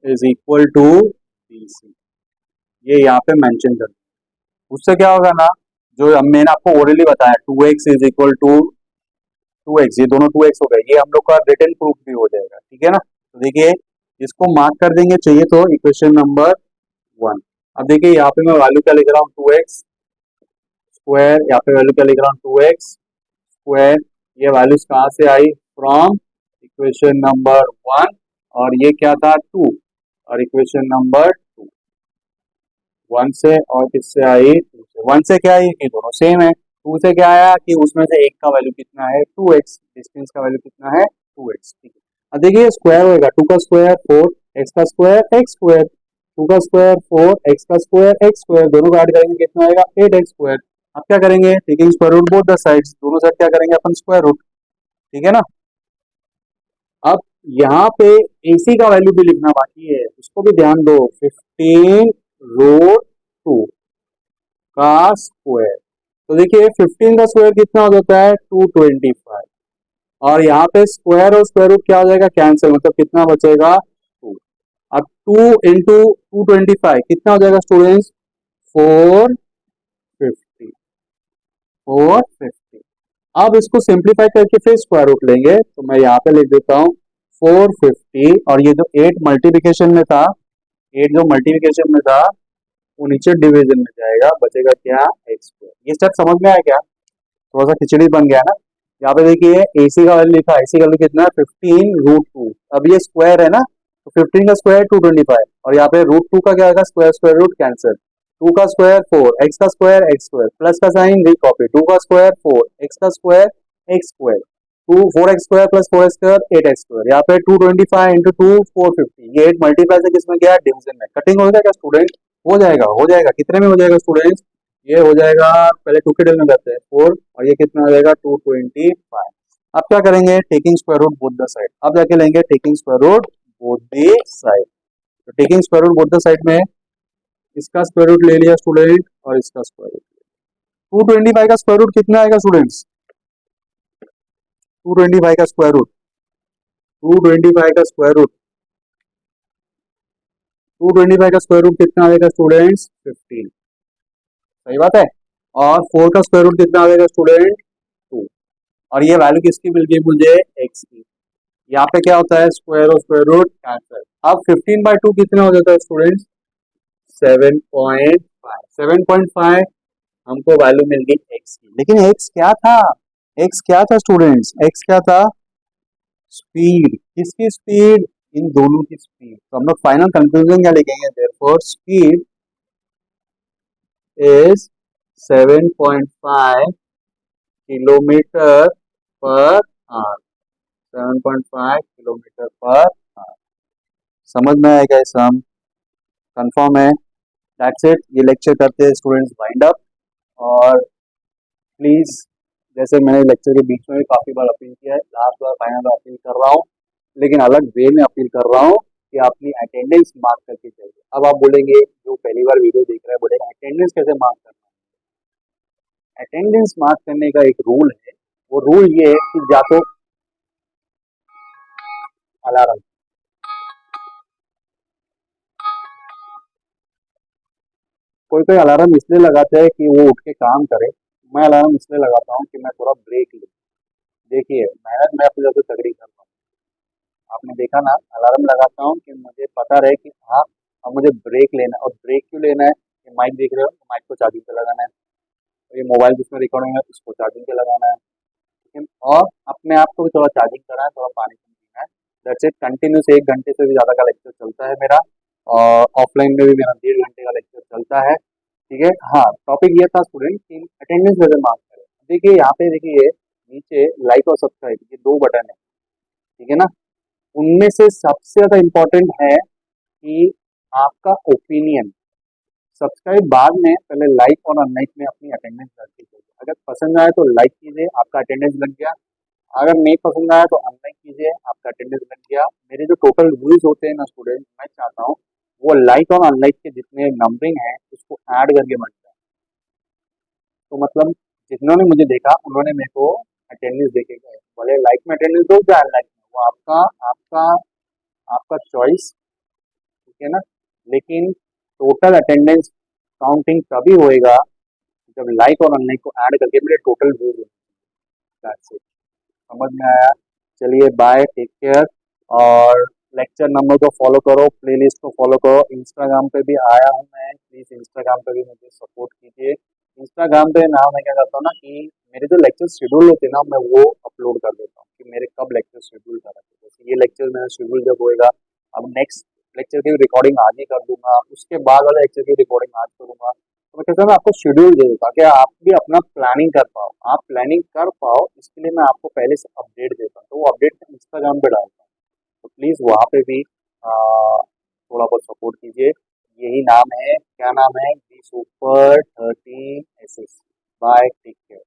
is equal to B C, ये यहाँ पे मेंशन कर। उससे क्या होगा ना, जो मैंने आपको ओरली बताया 2x is equal to 2x, ये दोनों 2x हो गए, ये हम लोग का रिटन प्रूफ भी हो जाएगा, ठीक है ना। तो देखिए इसको मार्क कर देंगे, चाहिए तो इक्वेशन नंबर 1। अब देखिए यहाँ पे मैं वैल्यू क्या लिख रहा हूँ, 2x स्क्वायर, यहाँ पे वैल्यू क्या लिख रहा हूँ, 2x स्क्वायर। ये वैल्यूज कहाँ से आई, फ्रॉम इक्वेशन नंबर 1, और ये क्या था 2, और इक्वेशन नंबर 2 1 से, और किससे आई 2 से। 1 से क्या आई कि दोनों सेम है, 2 से क्या आया कि उसमें से एक का वैल्यू कितना है 2x, डिस्टेंस का वैल्यू कितना है 2x, ठीक है। अब देखिए स्क्वायर होएगा, 2 का स्क्वायर 4, x का स्क्वायर x स्क्वायर, 2 का स्क्वायर 4, x का स्क्वायर x स्क्वायर, दोनों का ऐड करेंगे कितना आएगा 8x स्क्वायर। अब क्या करेंगे, taking square root both the sides, दोनों साइड क्या करेंगे अपन स्क्वायर रूट, ठीक है ना। अब यहाँ पे AC का वैल्यू भी लिखना बाकी है, उसको भी ध्यान दो, 15 रूट 2 का स्क्वायर। तो देखिए 15 का स्क्वायर कितना हो जाता है 225, और यहाँ पे स्क्वायर और स्क्वायर रूट क्या हो जाएगा कैंसिल, मतलब कितना बचेगा 2। अब 2 इंटू 225 कितना हो जाएगा स्टूडेंट्स, 450, 450। अब इसको सिंप्लीफाई करके फिर स्क्वायर रूट लेंगे, तो मैं यहाँ पे लिख देता हूँ 450, और ये जो 8 मल्टीप्लिकेशन में था, 8 जो मल्टीप्लिकेशन में था वो नीचे डिवीजन में जाएगा, बचेगा क्या एक्स स्क्वायर। ये स्टेप समझ में आया क्या, थोड़ा सा खिचड़ी बन गया ना। यहाँ पे देखिए AC का वैल्यू लिखा, AC का वैल्यू कितना है 15 रूट 2, अब ये स्क्वायर है ना, तो 15 का स्क्वायर 225, और यहाँ पे रूट 2 का क्या आएगा स्क्वायर स्क्वायर रूट कैंसिल, 2 का स्क्वायर 4, x का स्क्वायर x स्क्वायर, प्लस का साइन रीकॉपी, 2 का स्क्वायर 4, x का square x square, 2 4x square plus 4x square 8x square, यहाँ पे 225 इंटू 2 450, ये 8 मल्टीप्लाई से किसमें गया डिवीजन में, कटिंग हो गया क्या स्टूडेंट, हो जाएगा, हो जाएगा, कितने में हो जाएगा स्टूडेंट्स, ये हो जाएगा, पहले 2 के डेल में करते हैं 4, और ये कितना हो जाएगा 225। अब क्या करेंगे, taking square root both the side, अब जाके लेंगे taking square root both the side. तो taking square root both the side में इसका स्क्वायर रूट ले लिया स्टूडेंट, और इसका स्क्वायर रूट, 225 का स्क्वायर रूट कितना आएगा स्टूडेंट्स, 225 का स्क्वायर रूट, 225 का स्क्वायर रूट, 225 का स्क्वायर रूट कितना आएगा स्टूडेंट्स 15, सही बात है। और 4 का स्क्वायर रूट कितना आएगा स्टूडेंट 2, और ये वैल्यू किसकी मिल गई मुझे x की। यहाँ पे क्या होता है स्क्वायर और स्क्वायर रूट कैंसिल। अब 15/2 कितना हो जाता है स्टूडेंट्स 7.5, 7.5 हमको वैल्यू मिल गई x की, लेकिन x क्या था, x क्या था स्टूडेंट्स, x क्या था स्पीड, किसकी स्पीड, इन दोनों की स्पीड। तो हम लोग फाइनल कंक्लूजन क्या लिखेंगे, therefore speed is 7.5 kilometre per our, 7.5 kilometre per our. समझ में आएगा इस हम, कंफर्म है। दैट्स इट, ये लेक्चर करते हैं स्टूडेंट्स वाइंड अप। और प्लीज, जैसे मैंने लेक्चर के बीच में भी काफी बार अपील किया है, लास्ट बार फाइनल बार अपील कर रहा हूँ, लेकिन अलग वे में अपील कर रहा हूँ कि अपनी अटेंडेंस मार्क करके चाहिए। अब आप बोलेंगे, जो पहली बार वीडियो देख रहे हैं बोलेंगे अटेंडेंस कैसे मार्क करना है। अटेंडेंस मार्क करने का एक रूल है, वो रूल ये है कि या तो अलार्म, कोई कोई अलार्म इसलिए लगाता है कि वो उठ के काम करे, मैं अलार्म इसलिए लगाता हूँ कि मैं थोड़ा ब्रेक लूँ। देखिए मेहनत मैं अपनी तरफ से तगड़ी कर रहा हूँ, आपने देखा ना, अलार्म लगाता हूँ कि मुझे पता रहे कि हाँ अब मुझे ब्रेक लेना है। और ब्रेक क्यों लेना है, कि माइक देख रहे हो तो माइक को चार्जिंग पे लगाना है, और ये मोबाइल जिसमें रिकॉर्डिंग है उसको चार्जिंग पे लगाना है, ठीक है। और अपने आप को भी थोड़ा चार्जिंग करना है, थोड़ा पानी पीना है। दैट्स इट, कंटिन्यूस 1 घंटे से भी ज़्यादा का लेक्चर चलता है मेरा, और ऑफलाइन में भी मेरा 1.5 घंटे का लेक्चर चलता है, ठीक है। हाँ, टॉपिक ये था स्टूडेंट कि अटेंडेंस कैसे मार्क करें। देखिए यहाँ पे देखिए नीचे लाइक और सब्सक्राइब ये 2 बटन है, ठीक है ना। उनमें से सबसे ज्यादा इम्पोर्टेंट है कि आपका ओपिनियन। सब्सक्राइब बाद में, पहले लाइक और अनलाइक में अपनी अटेंडेंस दर्ज कीजिए। अगर पसंद आए तो लाइक कीजिए, आपका अटेंडेंस लग गया। अगर नहीं पसंद आया तो अनलाइक कीजिए, आपका अटेंडेंस लग गया। मेरे जो टोटल व्यूज होते हैं ना स्टूडेंट, मैं चाहता हूँ वो लाइक और अनलाइक के जितने नंबरिंग है उसको ऐड करके बन जाए। तो मतलब जिन्होंने मुझे देखा उन्होंने मेरे को अटेंडेंस देके गए। भले लाइक में अटेंडेंस दो चाहे अनलाइक में, वो आपका आपका आपका चॉइस, ठीक है ना। लेकिन टोटल अटेंडेंस काउंटिंग तभी होएगा जब लाइक और अनलाइक को ऐड करके मेरे टोटल व्यू हो। That's it. समझ में आया? चलिए बाय, टेक केयर। और लेक्चर नंबर को फॉलो करो, प्लेलिस्ट को फॉलो करो। इंस्टाग्राम पे भी आया हूँ मैं, प्लीज इंस्टाग्राम पे भी मुझे सपोर्ट कीजिए। इंस्टाग्राम पे ना मैं क्या करता हूँ ना कि मेरे जो लेक्चर शेड्यूल होते हैं ना, मैं वो अपलोड कर देता हूँ कि मेरे कब लेक्चर शेड्यूल कर रखे हैं। जैसे ये लेक्चर मेरा शेड्यूल जब होएगा, अब नेक्स्ट लेक्चर की रिकॉर्डिंग आज ही कर दूंगा, उसके बाद वाले लेक्चर की रिकॉर्डिंग आज करूंगा। तो मैं कहता हूँ मैं आपको शेड्यूल दे देता हूँ ताकि आप भी अपना प्लानिंग कर पाओ। आप प्लानिंग कर पाओ इसके लिए मैं आपको पहले से अपडेट देता हूँ, तो वो अपडेट मैं इंस्टाग्राम पे डालता हूँ। तो प्लीज़ वहाँ पे भी थोड़ा बहुत सपोर्ट कीजिए। यही नाम है, क्या नाम है, B super 13 S S. Bye, take care.